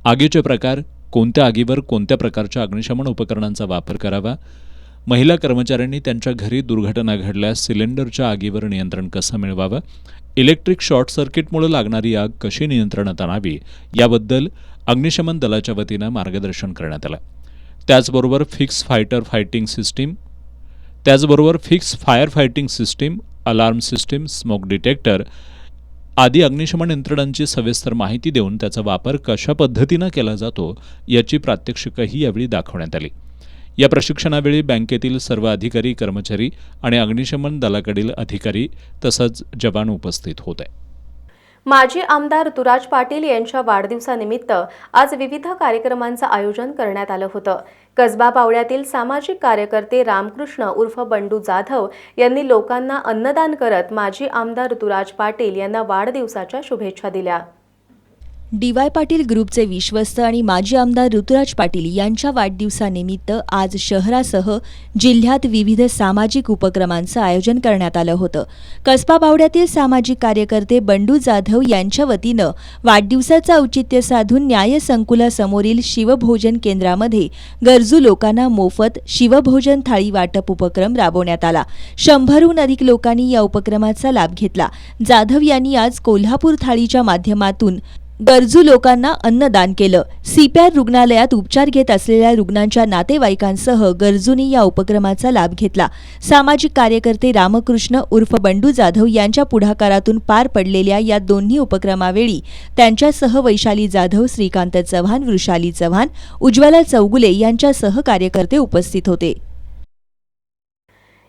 आगीचे प्रकार, कोणत्या आगीवर कोणत्या प्रकारच्या अग्निशमन उपकरणांचा वापर करावा, महिला कर्मचाऱ्यांनी त्यांच्या घरी दुर्घटना घडल्यास सिलेंडरच्या आगीवर नियंत्रण कसं मिळवावं, इलेक्ट्रिक शॉर्ट सर्किटमुळे लागणारी आग कशी नियंत्रणात आणावी याबद्दल अग्निशमन दलाच्या वतीनं मार्गदर्शन करण्यात आलं. त्याचबरोबर fix fire fighting system, alarm system, smoke detector आदी अग्निशमन यंत्रणांची सविस्तर माहिती देऊन त्याचा वापर कशा पद्धतीनं केला जातो याची प्रात्यक्षिकही यावेळी दाखवण्यात आली. या प्रशिक्षणावेळी बँकेतील सर्व अधिकारी, कर्मचारी आणि अग्निशमन दलाकडील अधिकारी तसंच जवान उपस्थित होते. माजी आमदार ऋतुराज पाटील यांच्या वाढदिवसानिमित्त आज विविध कार्यक्रमांचं आयोजन करण्यात आलं होतं. कसबा पावड्यातील सामाजिक कार्यकर्ते रामकृष्ण उर्फ बंडू जाधव यांनी लोकांना अन्नदान करत माजी आमदार ऋतुराज पाटील यांना वाढदिवसाच्या शुभेच्छा दिल्या. डी.वाय. पाटील ग्रुपचे विश्वस्त आणि माजी आमदार ऋतुराज पाटील यांच्या वाढदिवसानिमित्त आज शहरासह जिल्ह्यात विविध सामाजिक उपक्रमांचं आयोजन करण्यात आलं होतं. कसबा बावड्यातील सामाजिक कार्यकर्ते बंडू जाधव यांच्या वतीनं वाढदिवसाचं औचित्य साधून न्याय संकुलासमोरील शिवभोजन केंद्रामध्ये गरजू लोकांना मोफत शिवभोजन थाळी वाटप उपक्रम राबवण्यात आला. 100हून अधिक लोकांनी या उपक्रमाचा लाभ घेतला. जाधव यांनी आज कोल्हापूर थाळीच्या माध्यमातून गरजू लोकांना अन्नदान केलं. सीपीआर रुग्णालयात उपचार घेत असलेल्या रुग्णांच्या नातेवाईकांसह गरजूंनी या उपक्रमाचा लाभ घेतला. सामाजिक कार्यकर्ते रामकृष्ण उर्फ बंडू जाधव यांच्या पुढाकारातून पार पडलेल्या या दोन्ही उपक्रमावेळी त्यांच्यासह वैशाली जाधव, श्रीकांत चव्हाण, वृषाली चव्हाण, उज्ज्वला चौगुले यांच्यासह कार्यकर्ते उपस्थित होते.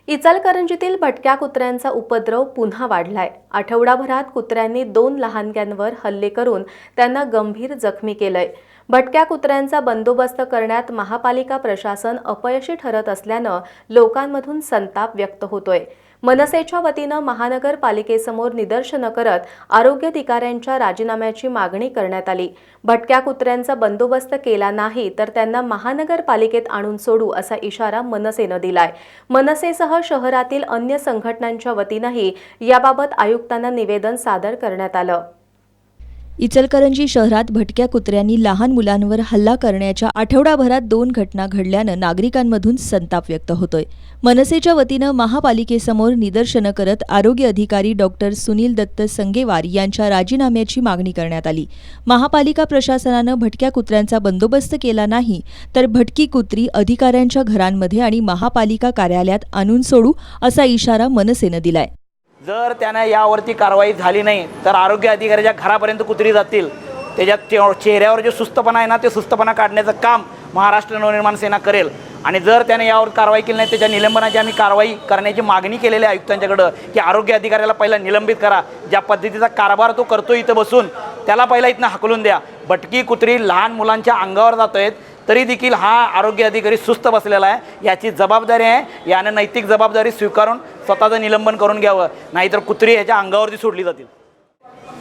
इचलकरंजीतील भटक्या कुत्र्यांचा उपद्रव पुन्हा वाढलाय. आठवडाभरात कुत्र्यांनी 2 लहानग्यांवर हल्ले करून त्यांना गंभीर जखमी केलंय. भटक्या कुत्र्यांचा बंदोबस्त करण्यात महापालिका प्रशासन अपयशी ठरत असल्यानं लोकांमधून संताप व्यक्त होतोय. मनसेच्या वतीनं महानगरपालिकेसमोर निदर्शनं करत आरोग्य अधिकाऱ्यांच्या राजीनाम्याची मागणी करण्यात आली. भटक्या कुत्र्यांचा बंदोबस्त केला नाही तर त्यांना महानगरपालिकेत आणून सोडू असा इशारा मनसेनं दिलाय. मनसेसह शहरातील अन्य संघटनांच्या वतीनंही याबाबत आयुक्तांना निवेदन सादर करण्यात आलं. इचलकरंजी शहरात भटक्या कुत्र्यांनी लहान मुलांवर हल्ला करण्याच्या आठवडाभरात 2 घटना घडल्यानं नागरिकांमधून संताप व्यक्त होतोय. मनसेच्या वतीनं महापालिकेसमोर निदर्शनं करत आरोग्य अधिकारी डॉक्टर सुनील दत्त संगेवार यांच्या राजीनाम्याची मागणी करण्यात आली. महापालिका प्रशासनानं भटक्या कुत्र्यांचा बंदोबस्त केला नाही तर भटकी कुत्री अधिकाऱ्यांच्या घरांमध्ये आणि महापालिका कार्यालयात आणून सोडू असा इशारा मनसेनं दिलाय. जर त्यानं यावरती कारवाई झाली नाही तर आरोग्य अधिकाऱ्याच्या घरापर्यंत कुत्री जातील. त्याच्या चेहऱ्यावर जो सुस्तपणा आहे ना, ते सुस्तपणा काढण्याचं काम महाराष्ट्र नवनिर्माण सेना करेल. आणि जर त्याने यावर कारवाई केली नाही त्याच्या निलंबनाची आम्ही कारवाई करण्याची मागणी केलेली आहे आयुक्तांच्याकडं की आरोग्य अधिकाऱ्याला पहिला निलंबित करा. ज्या पद्धतीचा कारभार तो करतो इथं बसून त्याला पहिला इथनं हाकलून द्या. भटकी कुत्री लहान मुलांच्या अंगावर जातोय तरी देखील हा आरोग्य अधिकारी सुस्त बसलेला आहे. याची जबाबदारी आहे, यानं नैतिक जबाबदारी स्वीकारून स्वतःचं निलंबन करून घ्यावं, नाहीतर कुत्री याच्या अंगावरती सोडली जातील.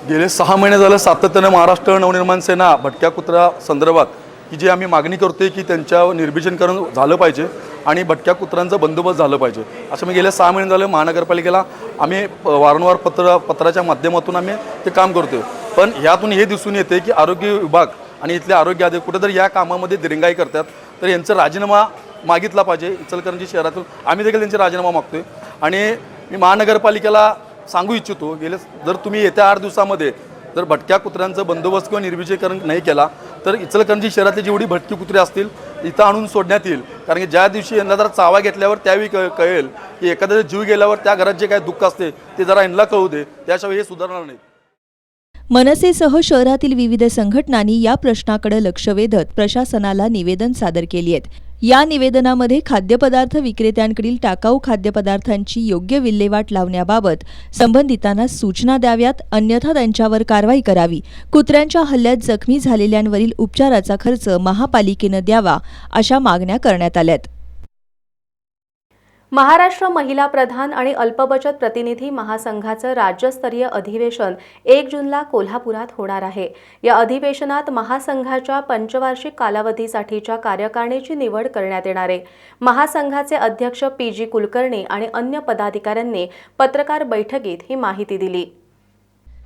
गेले 6 महिने झालं सातत्यानं महाराष्ट्र नवनिर्माण सेना भटक्या कुत्र्या संदर्भात की जी आम्ही मागणी करतोय की त्यांच्यावर निर्विजनीकरण झालं पाहिजे आणि भटक्या कुत्र्यांचा बंदोबस्त झालं पाहिजे. असं मी गेल्या 6 महिने झालं महानगरपालिकेला आम्ही वारंवार पत्राच्या माध्यमातून आम्ही ते काम करतोय. पण ह्यातून हे दिसून येते की आरोग्य विभाग आणि इथले आरोग्य अधिकारी कुठेतरी या कामामध्ये दिरंगाई करतात. तर यांचा राजीनामा मागितला पाहिजे. इचलकरंजी शहरातून आम्ही देखील त्यांचा राजीनामा मागतोय. आणि मी महानगरपालिकेला सांगू इच्छितो, जर तुम्ही येत्या 8 दिवसामध्ये जर भटक्या कुत्र्यांचं बंदोबस्त किंवा निर्विजनीकरण नाही केला तर इचलकरंजी शहरातली जेवढी भटकी कुत्री असतील इथं आणून सोडण्यात येईल. कारण की ज्या दिवशी यांना जरा चावा घेतल्यावर त्यावेळी कळेल की एखाद्याचा जीव गेल्यावर त्या घरात जे काही दुःख असते ते जरा यांना कळू दे, त्याशिवाय हे सुधारणार नाही. मनसेसह शहरातील विविध संघटनांनी या प्रश्नाकडे लक्ष वेधत प्रशासनाला निवेदन सादर केली आहेत. या निवेदनामध्ये खाद्यपदार्थ विक्रेत्यांकडील टाकाऊ खाद्यपदार्थांची योग्य विल्हेवाट लावण्याबाबत संबंधितांना सूचना द्याव्यात, अन्यथा त्यांच्यावर कारवाई करावी. कुत्र्यांच्या हल्ल्यात जखमी झालेल्यांवरील उपचाराचा खर्च महापालिकेनं द्यावा, अशा मागण्या करण्यात आल्यात. महाराष्ट्र महिला प्रधान आणि अल्पबचत प्रतिनिधी महासंघाचं राज्यस्तरीय अधिवेशन 1 जूनला कोल्हापुरात होणार आहे. या अधिवेशनात महासंघाच्या पंचवार्षिक कालावधीसाठीच्या कार्यकारिणीची निवड करण्यात येणार आहे. महासंघाचे अध्यक्ष PG कुलकर्णी आणि अन्य पदाधिकाऱ्यांनी पत्रकार बैठकीत ही माहिती दिली.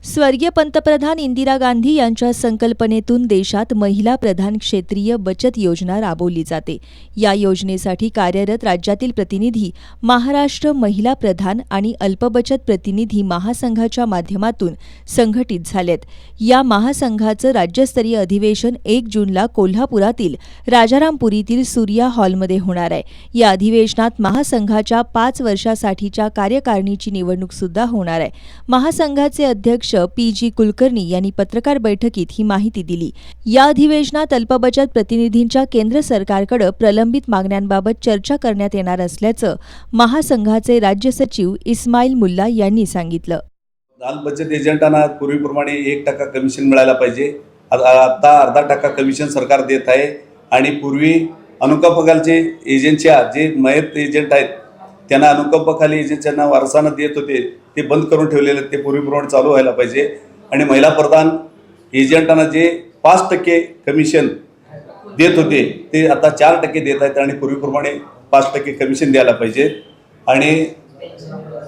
स्वर्गीय पंतप्रधान इंदिरा गांधी यांच्या संकल्पनेतून देशात महिला प्रधान क्षेत्रीय बचत योजना राबवली जाते. या योजनेसाठी कार्यरत राज्यातील प्रतिनिधी महाराष्ट्र महिला प्रधान आणि अल्पबचत प्रतिनिधी महासंघाच्या माध्यमातून संघटित झालेत. या महासंघाचं राज्यस्तरीय अधिवेशन 1 जूनला कोल्हापुरातील राजारामपुरीतील सूर्या हॉलमध्ये होणार आहे. या अधिवेशनात महासंघाच्या 5 वर्षासाठीच्या कार्यकारिणीची निवडणूक सुद्धा होणार आहे. महासंघाचे अध्यक्ष PG कुलकर्णी यांनी पत्रकार बैठकीत ही माहिती दिली. या अधिवेशनात अल्पबचत प्रतिनिधींच्या केंद्र सरकारकडे प्रलंबित मागण्यांबाबत चर्चा करण्यात येणार असल्याचं महासंघाचे राज्य सचिव इस्माईल मुल्ला यांनी सांगितलं. अल्पबचत एजंटांना पूर्वीप्रमाणे 1% कमिशन मिळायला पाहिजे. आता 0.5% कमिशन सरकार देत आहे आणि पूर्वी अनुकंपाखालचे एजंटच्या जे मयत एजंट आहेत त्यांना अनुकंपाखाली एजंटांना वारसानं देत होते ते बंद करून ठेवलेले, ते पूर्वीप्रमाणे चालू व्हायला पाहिजे. आणि महिला प्रधान एजंटांना जे 5% कमिशन देत होते ते आता 4% देत आहेत आणि पूर्वीप्रमाणे 5% कमिशन द्यायला पाहिजे. आणि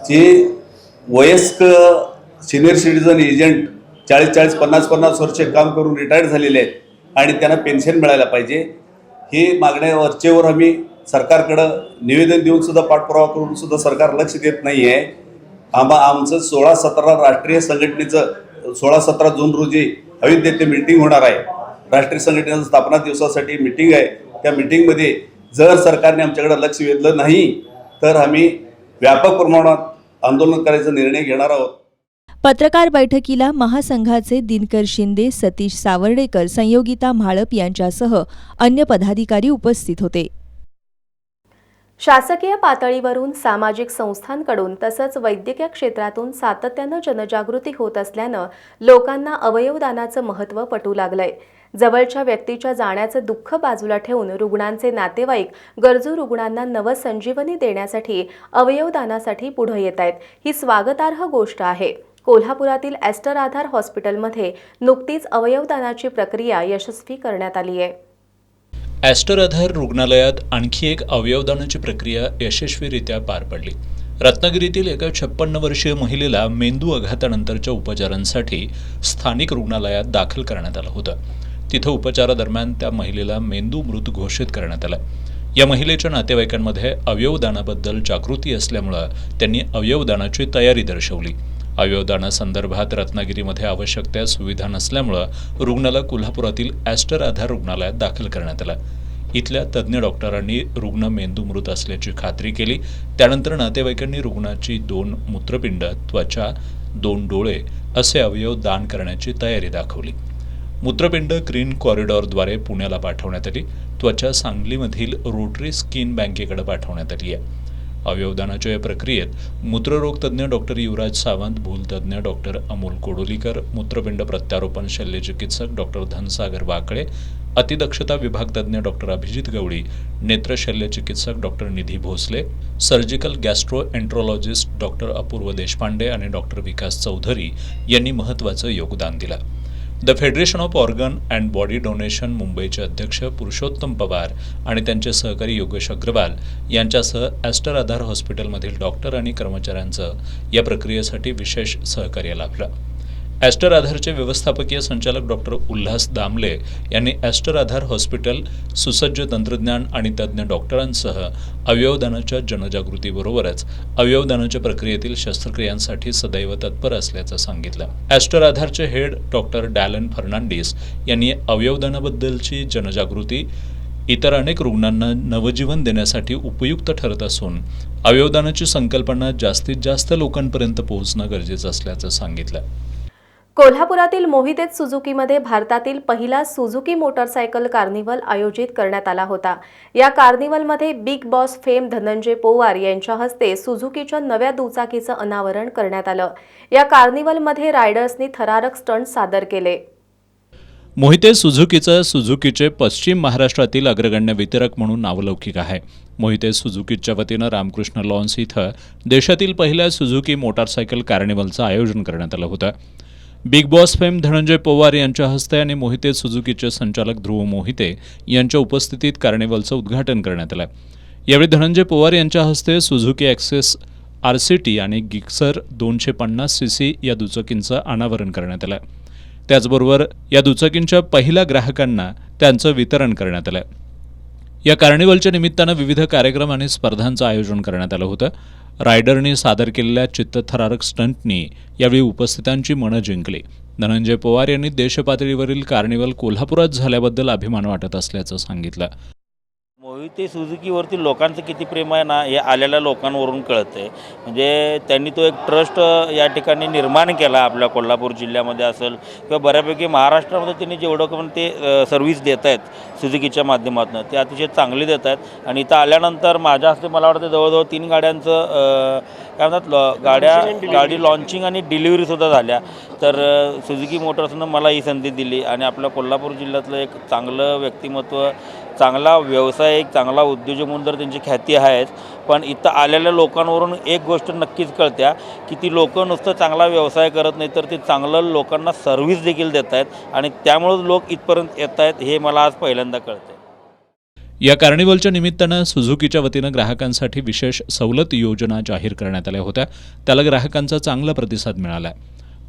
जे वयस्क सिनियर सिटीजन एजंट 40-40, 50-50 वर्ष काम करून रिटायर्ड झालेले आहेत आणि त्यांना पेन्शन मिळायला पाहिजे. ही मागण्या वरचेवर आम्ही सरकारकडं निवेदन देऊन सुद्धा पाठपुरावा करून सुद्धा सरकार लक्ष देत नाही आहे. आमचं 16-17 राष्ट्रीय संघटनेचं 16-17 जून रोजी अयोध्येत येथे मीटिंग होणार आहे. राष्ट्रीय संघटनेच्या स्थापना दिवसासाठी मीटिंग आहे. त्या मीटिंगमध्ये जर सरकारने आमच्याकडे लक्ष वेधलं नाही तर आम्ही व्यापक प्रमाणात आंदोलन करायचा निर्णय घेणार आहोत. पत्रकार बैठकीला महासंघाचे दिनकर शिंदे, सतीश सावर्डेकर, संयोगिता म्हाळप यांच्यासह अन्य पदाधिकारी उपस्थित होते. शासकीय पातळीवरून सामाजिक संस्थांकडून तसंच वैद्यकीय क्षेत्रातून सातत्यानं जनजागृती होत असल्यानं लोकांना अवयवदानाचं महत्त्व पटू लागलंय. जवळच्या व्यक्तीच्या जाण्याचं दुःख बाजूला ठेवून रुग्णांचे नातेवाईक गरजू रुग्णांना नवसंजीवनी देण्यासाठी अवयवदानासाठी पुढे येत आहेत. ही स्वागतार्ह गोष्ट आहे. कोल्हापुरातील ॲस्टर आधार हॉस्पिटलमध्ये नुकतीच अवयवदानाची प्रक्रिया यशस्वी करण्यात आली आहे. ॲस्टर आधार रुग्णालयात आणखी एक अवयवदानाची प्रक्रिया यशस्वीरित्या पार पडली. रत्नागिरीतील एका 56 वर्षीय महिलेला मेंदू आघातानंतरच्या उपचारांसाठी स्थानिक रुग्णालयात दाखल करण्यात आलं होतं. तिथं उपचारादरम्यान त्या महिलेला मेंदू मृत घोषित करण्यात आलं. या महिलेच्या नातेवाईकांमध्ये अवयवदानाबद्दल जागृती असल्यामुळं त्यांनी अवयवदानाची तयारी दर्शवली. अवयवदानासंदर्भात रत्नागिरीमध्ये आवश्यक त्या सुविधा नसल्यामुळं रुग्णाला कोल्हापुरातील ॲस्टर आधार रुग्णालयात दाखल करण्यात आलं. इथल्या तज्ज्ञ डॉक्टरांनी रुग्ण मेंदू मृत असल्याची खात्री केली. त्यानंतर नातेवाईकांनी रुग्णाची 2 मूत्रपिंड, त्वचा, 2 डोळे असे अवयव दान करण्याची तयारी दाखवली. मूत्रपिंड ग्रीन कॉरिडॉरद्वारे पुण्याला पाठवण्यात आली. त्वचा सांगलीमधील रोटरी स्किन बँकेकडे पाठवण्यात आली आहे. अवयवदानाच्या या प्रक्रियेत मूत्ररोग तज्ज्ञ डॉक्टर युवराज सावंत, भूलतज्ज्ञ डॉक्टर अमोल कोडोलीकर, मूत्रपिंड प्रत्यारोपण शल्यचिकित्सक डॉक्टर धनसागर वाकळे, अतिदक्षता विभाग तज्ज्ञ डॉक्टर अभिजित गवळी, नेत्र शल्यचिकित्सक डॉक्टर निधी भोसले, सर्जिकल गॅस्ट्रोएंट्रोलॉजिस्ट डॉक्टर अपूर्व देशपांडे आणि डॉक्टर विकास चौधरी यांनी महत्त्वाचं योगदान दिलं. The federation of organ and body donation मुंबईचे अध्यक्ष पुरुषोत्तम पवार आणि त्यांचे सहकारी योगेश अग्रवाल यांच्यासह ॲस्टर आधार हॉस्पिटलमधील डॉक्टर आणि कर्मचाऱ्यांचं या प्रक्रियेसाठी विशेष सहकार्य लाभलं. ॲस्टर आधारचे व्यवस्थापकीय संचालक डॉक्टर उल्हास दामले यांनी ॲस्टर आधार हॉस्पिटल सुसज्ज तंत्रज्ञान आणि तज्ज्ञ डॉक्टरांसह अवयवदानाच्या जनजागृतीबरोबरच अवयवदानाच्या प्रक्रियेतील शस्त्रक्रियांसाठी सदैव तत्पर असल्याचं सांगितलं. ॲस्टर आधारचे हेड डॉक्टर डॅलन फर्नांडिस यांनी अवयवदानाबद्दलची जनजागृती इतर अनेक रुग्णांना नवजीवन देण्यासाठी उपयुक्त ठरत असून अवयवदानाची संकल्पना जास्तीत जास्त लोकांपर्यंत पोहोचणं गरजेचं असल्याचं सांगितलं. कोल्हापुरातील मोहिते सुझुकीमध्ये भारतातील पहिला सुझुकी मोटरसायकल कार्निवल आयोजित करण्यात आला होता. या कार्निवलमध्ये Bigg Boss fame Dhananjay Powar यांच्या हस्ते सुझुकीच्या नव्या दुचाकीचं अनावरण करण्यात आलं. या कार्निवलमध्ये रायडर्सनी थरारक स्टंट सादर केले. मोहिते सुझुकीचं सुझुकीचे पश्चिम महाराष्ट्रातील अग्रगण्य वितरक म्हणून नावलौकिक आहे. मोहिते सुझुकीच्या वतीनं रामकृष्ण लॉन्स इथं देशातील पहिल्या सुझुकी मोटारसायकल कार्निवलचं आयोजन करण्यात आलं होतं. Big Boss fame Dhananjay Powar यांच्या हस्ते आणि मोहिते सुझुकीचे संचालक ध्रुव मोहिते यांच्या उपस्थितीत कार्निवलचं उद्घाटन करण्यात आलं. यावेळी धनंजय पोवार यांच्या हस्ते सुझुकी ॲक्सेस RCT आणि गिक्सर 250cc या दुचाकींचं अनावरण करण्यात आलं. त्याचबरोबर या दुचाकींच्या पहिल्या ग्राहकांना त्यांचं वितरण करण्यात आलं. या कार्निवलच्या निमित्तानं विविध कार्यक्रम आणि स्पर्धांचं आयोजन करण्यात आलं होतं. रायडरनी सादर केलेल्या चित्तथरारक स्टंटनी यावेळी उपस्थितांची मनं जिंकली. धनंजय पवार यांनी देशपातळीवरील कार्निवल कोल्हापुरात झाल्याबद्दल अभिमान वाटत असल्याचं सांगितलं. मोहिते सुझुकीवरती लोकांचं किती प्रेम आहे ना, हे आलेल्या लोकांवरून कळतंय. म्हणजे त्यांनी तो एक ट्रस्ट या ठिकाणी निर्माण केला आपल्या कोल्हापूर जिल्ह्यामध्ये असेल किंवा बऱ्यापैकी महाराष्ट्रामध्ये त्यांनी जेवढं पण ते सर्व्हिस देत आहेत सुझुकीच्या माध्यमातून ते अतिशय चांगली देत आहेत. आणि इथं आल्यानंतर माझ्या हस्ते मला वाटतं जवळजवळ 3 गाड्यांचं काय म्हणतात गाडी लॉन्चिंग आणि डिलिव्हरीसुद्धा झाल्या. तर सुझुकी मोटर्सनं मला ही संधी दिली आणि आपल्या कोल्हापूर जिल्ह्यातलं एक चांगलं व्यक्तिमत्व, चांगला व्यावसायिक, चांगला उद्योजक म्हणून तर त्यांची ख्याती आहेच. पण इथं आलेल्या लोकांवरून एक गोष्ट नक्कीच कळत्या की ती लोकं नुसतं चांगला व्यवसाय करत नाही तर ते चांगलं लोकांना सर्व्हिस देखील देत आहेत आणि त्यामुळंच लोक इथपर्यंत येत आहेत हे मला आज पहिल्यांदा कळतं. या कार्निवलच्या निमित्तानं सुझुकीच्या वतीनं ग्राहकांसाठी विशेष सवलत योजना जाहीर करण्यात आल्या होत्या. त्याला ग्राहकांचा चांगला प्रतिसाद मिळाला.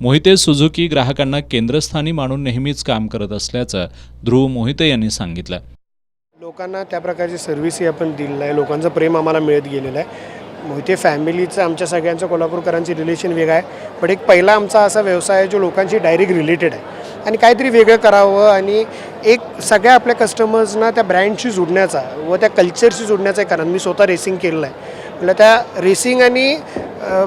मोहिते सुझुकी ग्राहकांना केंद्रस्थानी मानून नेहमीच काम करत असल्याचं ध्रुव मोहिते यांनी सांगितलं. लोकांना त्या प्रकारची सर्व्हिसही आपण दिलेलं आहे. लोकांचं प्रेम आम्हाला मिळत गेलेलं आहे. मोहिते फॅमिलीचं आमच्या सगळ्यांचं कोल्हापूरकरांची रिलेशन वेगळं आहे. पण एक पहिला आमचा असा व्यवसाय आहे जो लोकांशी डायरेक्ट रिलेटेड आहे आणि काहीतरी वेगळं करावं आणि एक सगळ्या आपल्या कस्टमर्सना त्या ब्रँडशी जोडण्याचा व त्या कल्चरशी जोडण्याचं आहे. कारण मी स्वतः रेसिंग केलेलं आहे. म्हटलं त्या रेसिंग आणि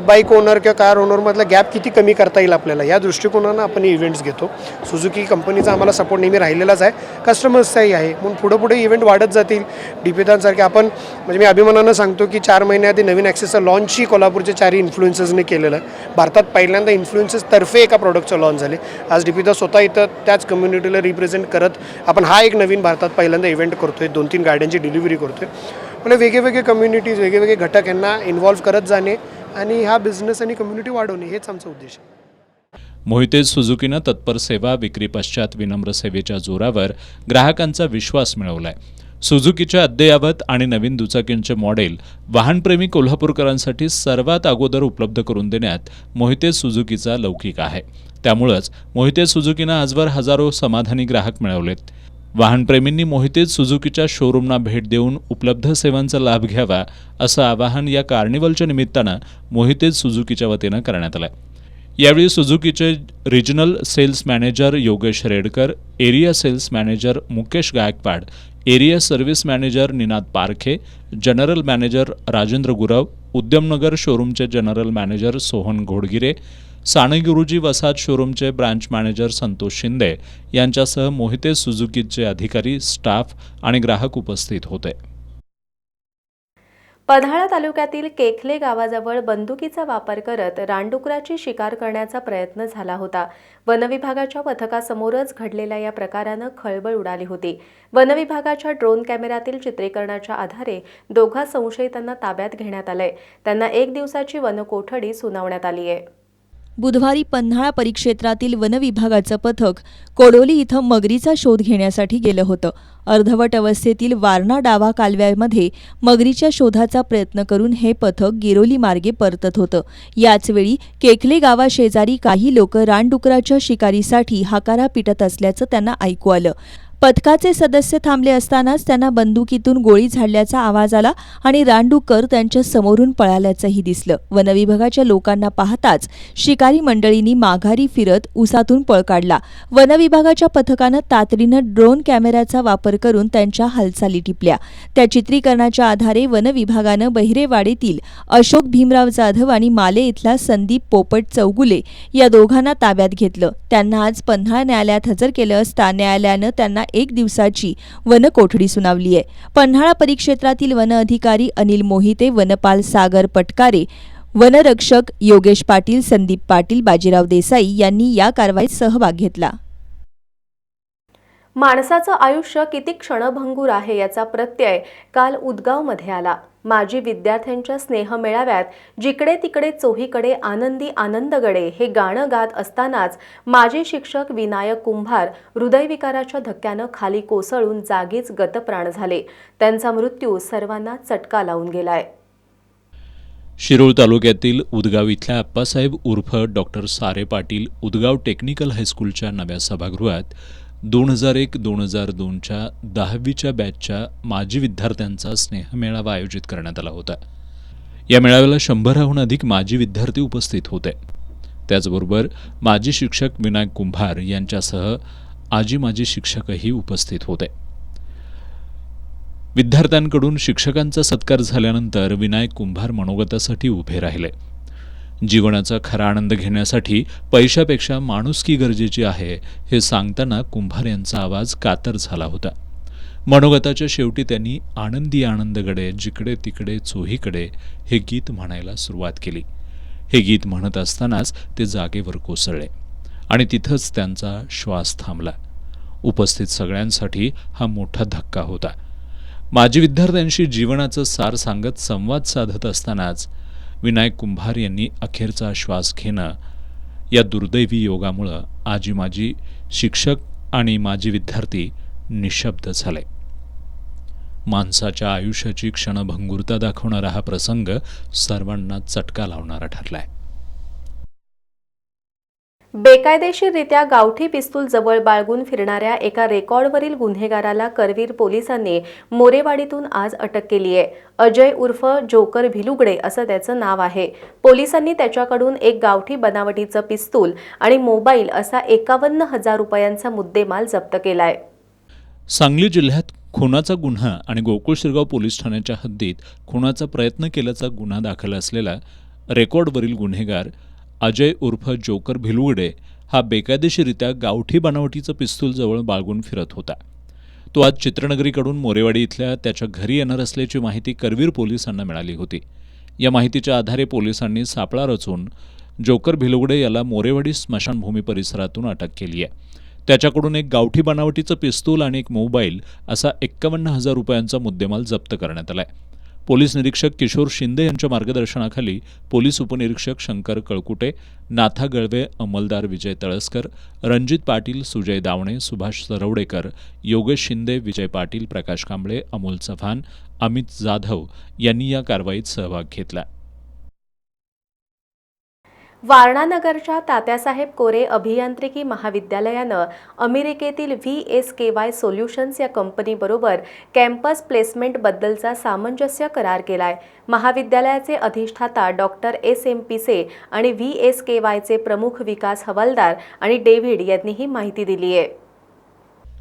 बाईक ओनर किंवा कार ओनरमधला गॅप किती कमी करता येईल आपल्याला या दृष्टिकोनानं आपण इव्हेंट्स घेतो. सुझुकी कंपनीचा आम्हाला सपोर्ट नेहमी राहिलेलाच आहे, कस्टमर्सचाही आहे. म्हणून पुढे इव्हेंट वाढत जातील. डीपीदांसारखे आपण म्हणजे मी अभिमानानं सांगतो की 4 महिन्याआधी नवीन ॲक्सेसचं लॉन्चही कोल्हापूरच्या 4 इन्फ्लुएन्सर्सने केलेलं आहे. भारतात पहिल्यांदा इन्फ्लुएन्सर्सतर्फे एका प्रॉडक्टचं लॉन्च झाले. आज डीपीदा स्वतः इथं त्याच कम्युनिटीला रिप्रेझेंट करत आपण हा एक नवीन भारतात पहिल्यांदा इव्हेंट करतो आहे. 2-3 गाड्यांची डिलिव्हरी करतो आहे. म्हणजे वेगवेगळे कम्युनिटीज, वेगवेगळे घटक यांना इन्व्हॉल्व करत जाणे आणि हा बिझनेस आणि कम्युनिटी वाढवणे हेच आमचा उद्देश आहे. मोहिते सुझुकीनं तत्पर सेवा, विक्री पश्चात विनम्र सेवेच्या जोरावर ग्राहकांचा विश्वास मिळवलाय. सुझुकीच्या अद्ययावत आणि नवीन दुचाकींचे मॉडेल वाहनप्रेमी कोल्हापूरकरांसाठी सर्वात अगोदर उपलब्ध करून देण्यात मोहिते सुझुकीचा लौकिक आहे. त्यामुळंच मोहिते सुझुकीनं आजवर हजारो समाधानी ग्राहक मिळवलेत. वाहनप्रेमींनी मोहिते सुझुकीच्या शोरूमना भेट देऊन उपलब्ध सेवांचा लाभ घ्यावा असं आवाहन या कार्निवलच्या निमित्तानं मोहिते सुझुकीच्या वतीनं करण्यात आलं. यावेळी सुझुकीचे regional sales manager Yogesh Redkar, area sales manager Mukesh Gaikwad, area service manager Ninad Parkhe, general manager Rajendra Gurav, Udyamnagar शोरूमचे जनरल मॅनेजर सोहन घोडगिरे, साने गुरुजी वसाहत शोरूमचे ब्रांच मॅनेजर संतोष शिंदे यांच्यासह मोहिते सुझुकीचे अधिकारी, स्टाफ आणि ग्राहक उपस्थित होते. पन्हाळा तालुक्यातील केखले गावाजवळ बंदुकीचा वापर करत रानडुकराची शिकार करण्याचा प्रयत्न झाला होता. वनविभागाच्या पथकासमोरच घडलेल्या या प्रकारानं खळबळ उडाली होती. वनविभागाच्या ड्रोन कॅमेऱ्यातील चित्रीकरणाच्या आधारे 2 संशयितांना ताब्यात घेण्यात आलंय. त्यांना 1 दिवसाची वनकोठडी सुनावण्यात आली आहे. बुधवारी पन्हाळा परिक्षेत्रातील वनविभागाचं पथक कोडोली इथं मगरीचा शोध घेण्यासाठी गेलं होतं. अर्धवट अवस्थेतील वारणा डावा कालव्यामध्ये मगरीच्या शोधाचा प्रयत्न करून हे पथक गिरोली मार्गे परतत होतं. याचवेळी केखले गावाशेजारी काही लोक रानडुकराच्या शिकारीसाठी हाकारा पिटत असल्याचं त्यांना ऐकू आलं. पथकाचे सदस्य थांबले असतानाच त्यांना बंदुकीतून गोळी झाडल्याचा आवाज आला आणि रानडुक्कर त्यांच्या समोरून पळाल्याचंही दिसलं. वनविभागाच्या लोकांना पाहताच शिकारी मंडळींनी माघारी फिरत उसातून पळ काढला. वनविभागाच्या पथकानं तातडीनं ड्रोन कॅमेऱ्याचा वापर करून त्यांच्या हालचाली टिपल्या. त्या चित्रीकरणाच्या आधारे वनविभागानं बहिरेवाडीतील अशोक भीमराव जाधव आणि माले इथला संदीप पोपट चौगुले या दोघांना ताब्यात घेतलं. त्यांना आज पन्हाळा न्यायालयात हजर केलं असता न्यायालयानं त्यांना 1 दिवसाची वनकोठडी सुनावली आहे. पन्हाळा परिक्षेत्रातील वन अधिकारी अनिल मोहिते, वनपाल सागर पटकारे, वनरक्षक योगेश पाटील, संदीप पाटील, बाजीराव देसाई यांनी या कारवाईत सहभाग घेतला. माणसाचं आयुष्य किती क्षणभंगूर आहे याचा प्रत्यय काल उदगावमध्ये आला. माजी विद्यार्थ्यांच्या स्नेहमेळाव्यात जिकडे तिकडे चोहीकडे आनंदी आनंदगडे हे गाणं गात असतानाच माजी शिक्षक विनायक कुंभार हृदयविकाराच्या धक्क्यानं खाली कोसळून जागीच गतप्राण झाले. त्यांचा मृत्यू सर्वांना चटका लावून गेलाय. शिरोळ तालुक्यातील उदगाव इथल्या आप्पासाहेब उर्फ डॉक्टर सारे पाटील उदगाव टेक्निकल हायस्कूलच्या नव्या सभागृहात 2001-2002च्या 10वीच्या बॅचच्या माजी विद्यार्थ्यांचा स्नेहमेळावा आयोजित करण्यात आला होता. या मेळाव्याला 100हून अधिक माजी विद्यार्थी उपस्थित होते. त्याचबरोबर माजी शिक्षक विनायक कुंभार यांच्यासह आजी माजी शिक्षकही उपस्थित होते. विद्यार्थ्यांकडून शिक्षकांचा सत्कार झाल्यानंतर विनायक कुंभार मनोगतासाठी उभे राहिले. जीवनाचा खरा आनंद घेण्यासाठी पैशापेक्षा माणुसकी गरजेची आहे हे सांगताना कुंभार यांचा आवाज कातर झाला होता. मनोगताच्या शेवटी त्यांनी आनंदी आनंदगडे जिकडे तिकडे चोहीकडे हे गीत म्हणायला सुरुवात केली. हे गीत म्हणत असतानाच ते जागेवर कोसळले आणि तिथंच त्यांचा श्वास थांबला. उपस्थित सगळ्यांसाठी हा मोठा धक्का होता. माजी विद्यार्थ्यांशी जीवनाचं सार सांगत संवाद साधत असतानाच विनायक कुंभार यांनी अखेरचा श्वास घेणं या दुर्दैवी योगामुळं आजी माजी शिक्षक आणि माजी विद्यार्थी निशब्द झाले. माणसाच्या आयुष्याची क्षणभंगुरता दाखवणारा हा प्रसंग सर्वांना चटका लावणारा ठरलाय. बेकायदेशीररित्या गावठी पिस्तूल जवळ बाळगून फिरणाऱ्या एका रेकॉर्डवरील गुन्हेगाराला करवीर पोलिसांनी मोरेवाडीतून आज अटक केली आहे. अजय उर्फ जोकर भिलुगडे असं त्याचं नाव आहे. पोलिसांनी त्याच्याकडून एक गावठी बनावटीचं पिस्तूल आणि मोबाईल असा 51,000 रुपयांचा मुद्देमाल जप्त केलाय. सांगली जिल्ह्यात खुनाचा गुन्हा आणि गोकुळ शिरगाव पोलीस ठाण्याच्या हद्दीत खुनाचा प्रयत्न केल्याचा गुन्हा दाखल असलेला रेकॉर्डवरील गुन्हेगार अजय उर्फ जोकर भिलुगडे हा बेकायदेशीरित्या गावठी बनावटीचं पिस्तूल जवळ बाळगून फिरत होता. तो आज चित्रनगरीकडून मोरेवाडी इथल्या त्याच्या घरी येणार असल्याची माहिती करवीर पोलिसांना मिळाली होती. या माहितीच्या आधारे पोलिसांनी सापळा रचून जोकर भिलुगडे याला मोरेवाडी स्मशानभूमी परिसरातून अटक केली आहे. त्याच्याकडून एक गावठी बनावटीचं पिस्तूल आणि एक मोबाईल असा 51,000 रुपयांचा मुद्देमाल जप्त करण्यात आलाय. पोलीस निरीक्षक किशोर शिंदे यांच्या मार्गदर्शनाखाली पोलीस उपनिरीक्षक शंकर कळकुटे, नाथा गळवे, अंमलदार विजय तळसकर, रणजित पाटील, सुजय दावणे, सुभाष सरवडेकर, योगेश शिंदे, विजय पाटील, प्रकाश कांबळे, अमोल चव्हाण, अमित जाधव यांनी या कारवाईत सहभाग घेतला. वारणानगरच्या तात्यासाहेब कोरे अभियांत्रिकी महाविद्यालयानं अमेरिकेतील VSKY सोल्युशन्स या कंपनीबरोबर कॅम्पस प्लेसमेंटबद्दलचा सामंजस्य करार केलाय. महाविद्यालयाचे अधिष्ठाता डॉक्टर SM पिसे आणि VSKYचे प्रमुख विकास हवालदार आणि डेव्हिड यांनी ही माहिती दिली आहे.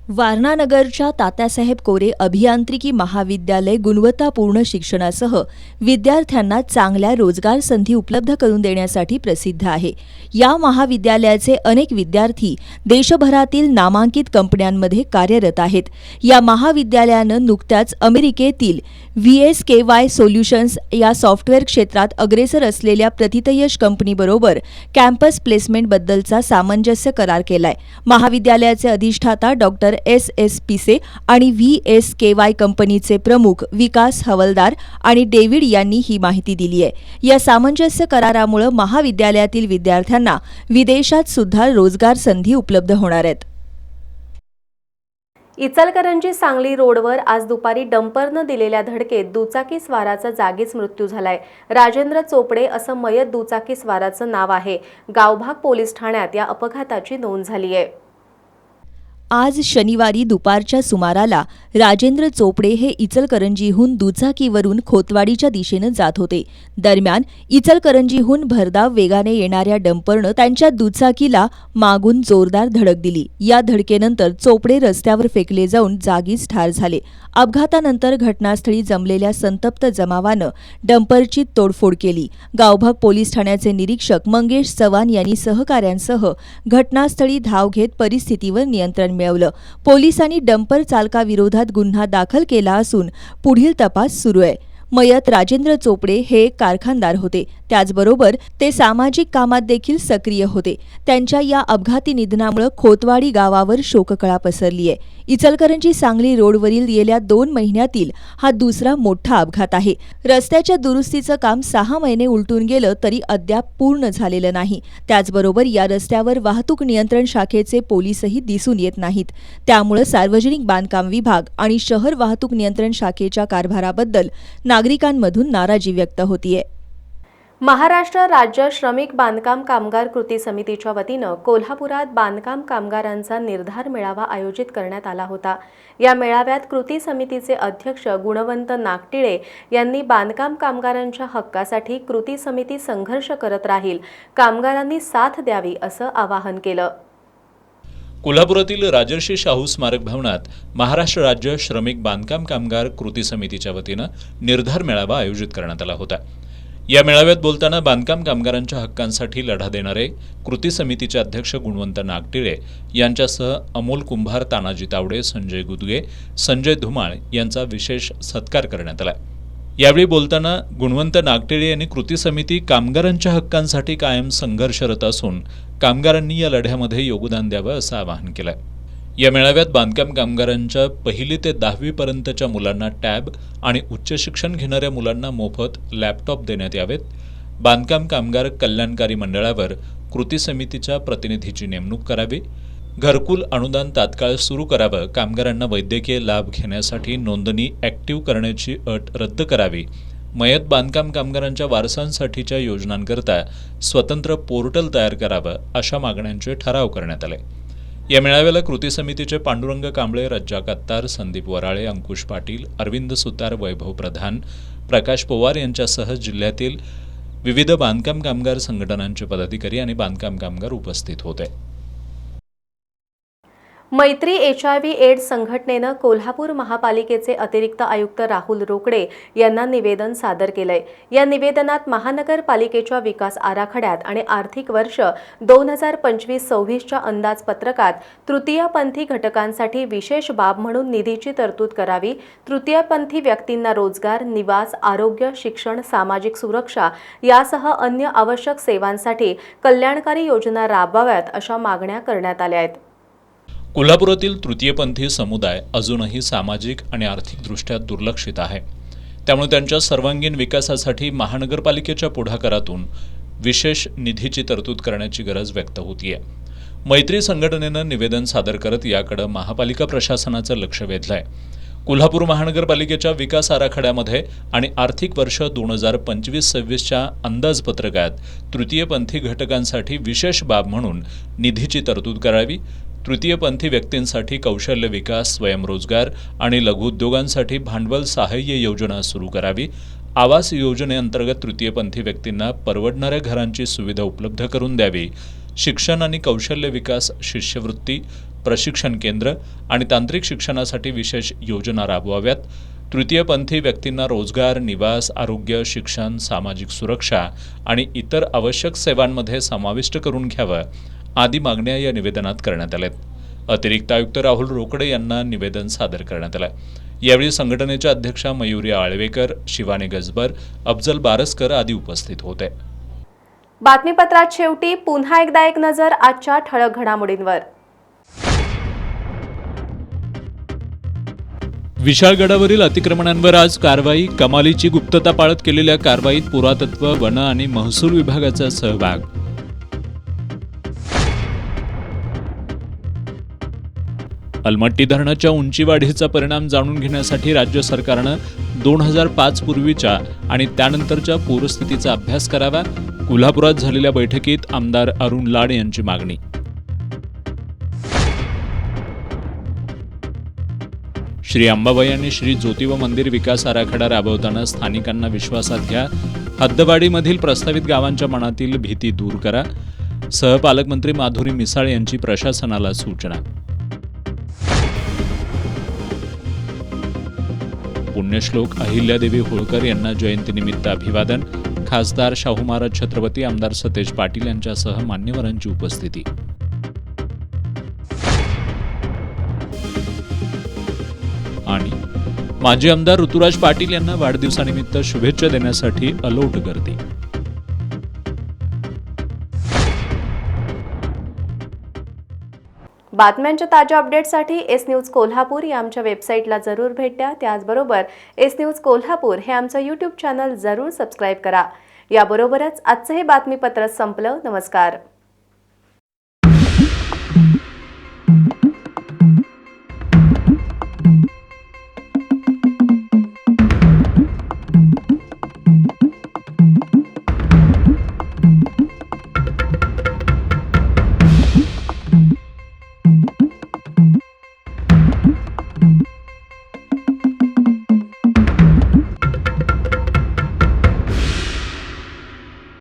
वारणानगरच्या तात्यासाहेब कोरे अभियांत्रिकी महाविद्यालय गुणवत्तापूर्ण शिक्षणासह विद्यार्थ्यांना चांगल्या रोजगार संधी उपलब्ध करून देण्यासाठी प्रसिद्ध आहे. या महाविद्यालयाचे अनेक विद्यार्थी देशभरातील नामांकित कंपन्यांमध्ये कार्यरत आहेत. या महाविद्यालयानं नुकत्याच अमेरिकेतील VSKY सोल्युशन्स या सॉफ्टवेअर क्षेत्रात अग्रेसर असलेल्या प्रतितयश कंपनीबरोबर कॅम्पस प्लेसमेंटबद्दलचा सामंजस्य करार केलाय. महाविद्यालयाचे अधिष्ठाता डॉक्टर SS पिसे आणि VSKY कंपनीचे प्रमुख विकास हवालदार आणि डेव्हिड यांनी ही माहिती दिली आहे. या सामंजस्य करारामुळे महाविद्यालयातील विद्यार्थ्यांना विदेशात सुद्धा रोजगार संधी उपलब्ध होणार आहेत. इचलकरंजी सांगली रोडवर आज दुपारी डंपरनं दिलेल्या धडकेत दुचाकी स्वाराचा जागीच मृत्यू झालाय. राजेंद्र चोपडे असं मयत दुचाकी स्वाराचं नाव आहे. गावभाग पोलीस ठाण्यात या अपघाताची नोंद झाली आहे. आज शनिवारी दुपारच्या सुमाराला राजेंद्र चोपडे हे इचलकरंजीहून दुचाकीवरून खोतवाडीच्या दिशेनं जात होते. दरम्यान इचलकरंजीहून भरधाव वेगाने येणाऱ्या डंपरनं त्यांच्या दुचाकीला मागून जोरदार धडक दिली. या धडकेनंतर चोपडे रस्त्यावर फेकले जाऊन जागीच ठार झाले. अपघातानंतर घटनास्थळी जमलेल्या संतप्त जमावानं डंपरची तोडफोड केली. गावभाग पोलीस ठाण्याचे निरीक्षक मंगेश चव्हाण यांनी सहकाऱ्यांसह घटनास्थळी धाव घेत परिस्थितीवर नियंत्रण मिळवलं. पोलिसांनी डंपर चालकाविरोधात गुन्हा दाखल केला असून पुढील तपास सुरू आहे. मयत राजेंद्र चोपडे हे कारखानदार होते. त्याचबरोबर ते सामाजिक कामात देखील सक्रिय होते. त्यांच्या या अपघाती निधनामुळे खोतवाडी गावावर शोककळा पसरली आहे. इचलकरंजी सांगली रोडवरील गेल्या 2 महिन्यातील हा दुसरा मोठा अपघात आहे. रस्त्याच्या दुरुस्तीचं काम 6 महिने उलटून गेलं तरी अद्याप पूर्ण झालेलं नाही. त्याचबरोबर या रस्त्यावर वाहतूक नियंत्रण शाखेचे पोलीसही दिसून येत नाहीत. त्यामुळे सार्वजनिक बांधकाम विभाग आणि शहर वाहतूक नियंत्रण शाखेच्या कारभाराबद्दल नागरिकांमधून नाराजी व्यक्त होतीये. महाराष्ट्र राज्य श्रमिक बांधकाम कामगार कृती समितीच्या वतीनं कोल्हापुरात बांधकाम कामगारांचा निर्धार मेळावा आयोजित करण्यात आला होता. या मेळाव्यात कृती समितीचे अध्यक्ष गुणवंत नागटिळे यांनी बांधकाम कामगारांच्या हक्कासाठी कृती समिती संघर्ष करत राहील, कामगारांनी साथ द्यावी असं आवाहन केलं. कोल्हापुरातील राजर्षी शाहू स्मारक भवनात महाराष्ट्र राज्य श्रमिक बांधकाम कामगार कृती समितीच्या वतीनं निर्धार मेळावा आयोजित करण्यात आला होता. या मेळाव्यात बोलताना बांधकाम कामगारांच्या हक्कांसाठी लढा देणारे कृती समितीचे अध्यक्ष गुणवंत नागटिळे यांच्यासह अमोल कुंभार, तानाजी तावडे, संजय गुदगे, संजय धुमाळ यांचा विशेष सत्कार करण्यात आला. यावेळी बोलताना गुणवंत नागटिळे यांनी कृती समिती कामगारांच्या हक्कांसाठी कायम संघर्षरत असून कामगारांनी या लढ्यामध्ये योगदान द्यावं असं आवाहन केलं. या मेळाव्यात बांधकाम कामगारांच्या 1ली ते 10वी पर्यंतच्या मुलांना टॅब आणि उच्च शिक्षण घेणाऱ्या मुलांना मोफत लॅपटॉप देण्यात यावेत. बांधकाम कामगार कल्याणकारी मंडळावर कृती समितीच्या प्रतिनिधीची नेमणूक करावी. घरकुल अनुदान तात्काळ सुरू करावं. कामगारांना वैद्यकीय लाभ घेण्यासाठी नोंदणी ॲक्टिव्ह करण्याची अट रद्द करावी. मयत बांधकाम कामगारांच्या वारसांसाठीच्या योजनांकरता स्वतंत्र पोर्टल तयार करावं अशा मागण्यांचे ठराव करण्यात आले. या मेळाव्याला कृती समितीचे पांडुरंग कांबळे, रज्जाक अत्तार, संदीप वराळे, अंकुश पाटील, अरविंद सुतार, वैभव प्रधान, प्रकाश पवार यांच्यासह जिल्ह्यातील विविध बांधकाम कामगार संघटनांचे पदाधिकारी आणि बांधकाम कामगार उपस्थित होते. मैत्री HIV एड्स संघटनेनं कोल्हापूर महापालिकेचे अतिरिक्त आयुक्त राहुल रोकडे यांना निवेदन सादर केलंय. या निवेदनात महानगरपालिकेच्या विकास आराखड्यात आणि आर्थिक वर्ष 2025-26च्या अंदाजपत्रकात तृतीयपंथी घटकांसाठी विशेष बाब म्हणून निधीची तरतूद करावी. तृतीयपंथी व्यक्तींना रोजगार, निवास, आरोग्य, शिक्षण, सामाजिक सुरक्षा यासह अन्य आवश्यक सेवांसाठी कल्याणकारी योजना राबवाव्यात अशा मागण्या करण्यात आल्या आहेत. कोल्हापुरातील तृतीयपंथी समुदाय अजूनही सामाजिक आणि आर्थिकदृष्ट्या दुर्लक्षित आहे. त्यामुळे त्यांच्या सर्वांगीण विकासासाठी महानगरपालिकेच्या पुढाकारातून विशेष निधीची तरतूद करण्याची गरज व्यक्त होतीये. मैत्री संघटनेनं निवेदन सादर करत याकडे महापालिका प्रशासनाचं लक्ष वेधलंय. कोल्हापूर महानगरपालिकेच्या विकास आराखड्यामध्ये आणि आर्थिक वर्ष 2025-26च्या अंदाजपत्रकात तृतीयपंथी घटकांसाठी विशेष बाब म्हणून निधीची तरतूद करावी. तृतीयपंथी व्यक्तींसाठी कौशल्य विकास, स्वयंरोजगार आणि लघुउद्योगांसाठी भांडवल सहाय्य योजना सुरू करावी. आवास योजनेअंतर्गत तृतीयपंथी व्यक्तींना परवडणाऱ्या घरांची सुविधा उपलब्ध करून द्यावी. शिक्षण आणि कौशल्य विकास, शिष्यवृत्ती, प्रशिक्षण केंद्र आणि तांत्रिक शिक्षणासाठी विशेष योजना राबवाव्यात. तृतीयपंथी व्यक्तींना रोजगार, निवास, आरोग्य, शिक्षण, सामाजिक सुरक्षा आणि इतर आवश्यक सेवांमध्ये समाविष्ट करून घ्यावं आदी मागण्या या निवेदनात करण्यात आल्यात. अतिरिक्त आयुक्त राहुल रोकडे यांना निवेदन सादर करण्यात आलं. यावेळी संघटनेच्या अध्यक्षा मयुरी आळवेकर, शिवानी गजबर, अफजल बारसकर आदी उपस्थित होते. बातमीपत्रात शेवटी पुन्हा एकदा एक नजर आजच्या ठळक घडामोडींवर. विशाळगडावरील अतिक्रमणांवर आज कारवाई. कमालीची गुप्तता पाळत केलेल्या कारवाईत पुरातत्व, वन आणि महसूल विभागाचा सहभाग. अलमट्टी धरणाच्या उंची वाढीचा परिणाम जाणून घेण्यासाठी राज्य सरकारनं 2005 पूर्वीच्या आणि त्यानंतरच्या पूरस्थितीचा अभ्यास करावा. कोल्हापुरात झालेल्या बैठकीत आमदार अरुण लाड यांची मागणी. श्री अंबाबाई आणि श्री ज्योतिबा मंदिर विकास आराखडा राबवताना स्थानिकांना विश्वासात घ्या. हद्दवाढीमधील प्रस्तावित गावांच्या मनातील भीती दूर करा. सहपालकमंत्री माधुरी मिसाळ यांची प्रशासनाला सूचना. पुण्यश्लोक अहिल्यादेवी होळकर यांना जयंतीनिमित्त अभिवादन. खासदार शाहू महाराज छत्रपती, आमदार सतेज पाटील यांच्यासह मान्यवरांची उपस्थिती. आणि माजी आमदार ऋतुराज पाटील यांना वाढदिवसानिमित्त शुभेच्छा देण्यासाठी अलोट गर्दी. बातम्यांच्या ताज्या अपडेट्ससाठी एस न्यूज कोल्हापूर या आमच्या वेबसाईटला जरूर भेट द्या. त्याचबरोबर एस न्यूज कोल्हापूर हे आमचं यूट्यूब चॅनल जरूर सबस्क्राईब करा. याबरोबरच आजचं हे बातमीपत्र संपलं. नमस्कार.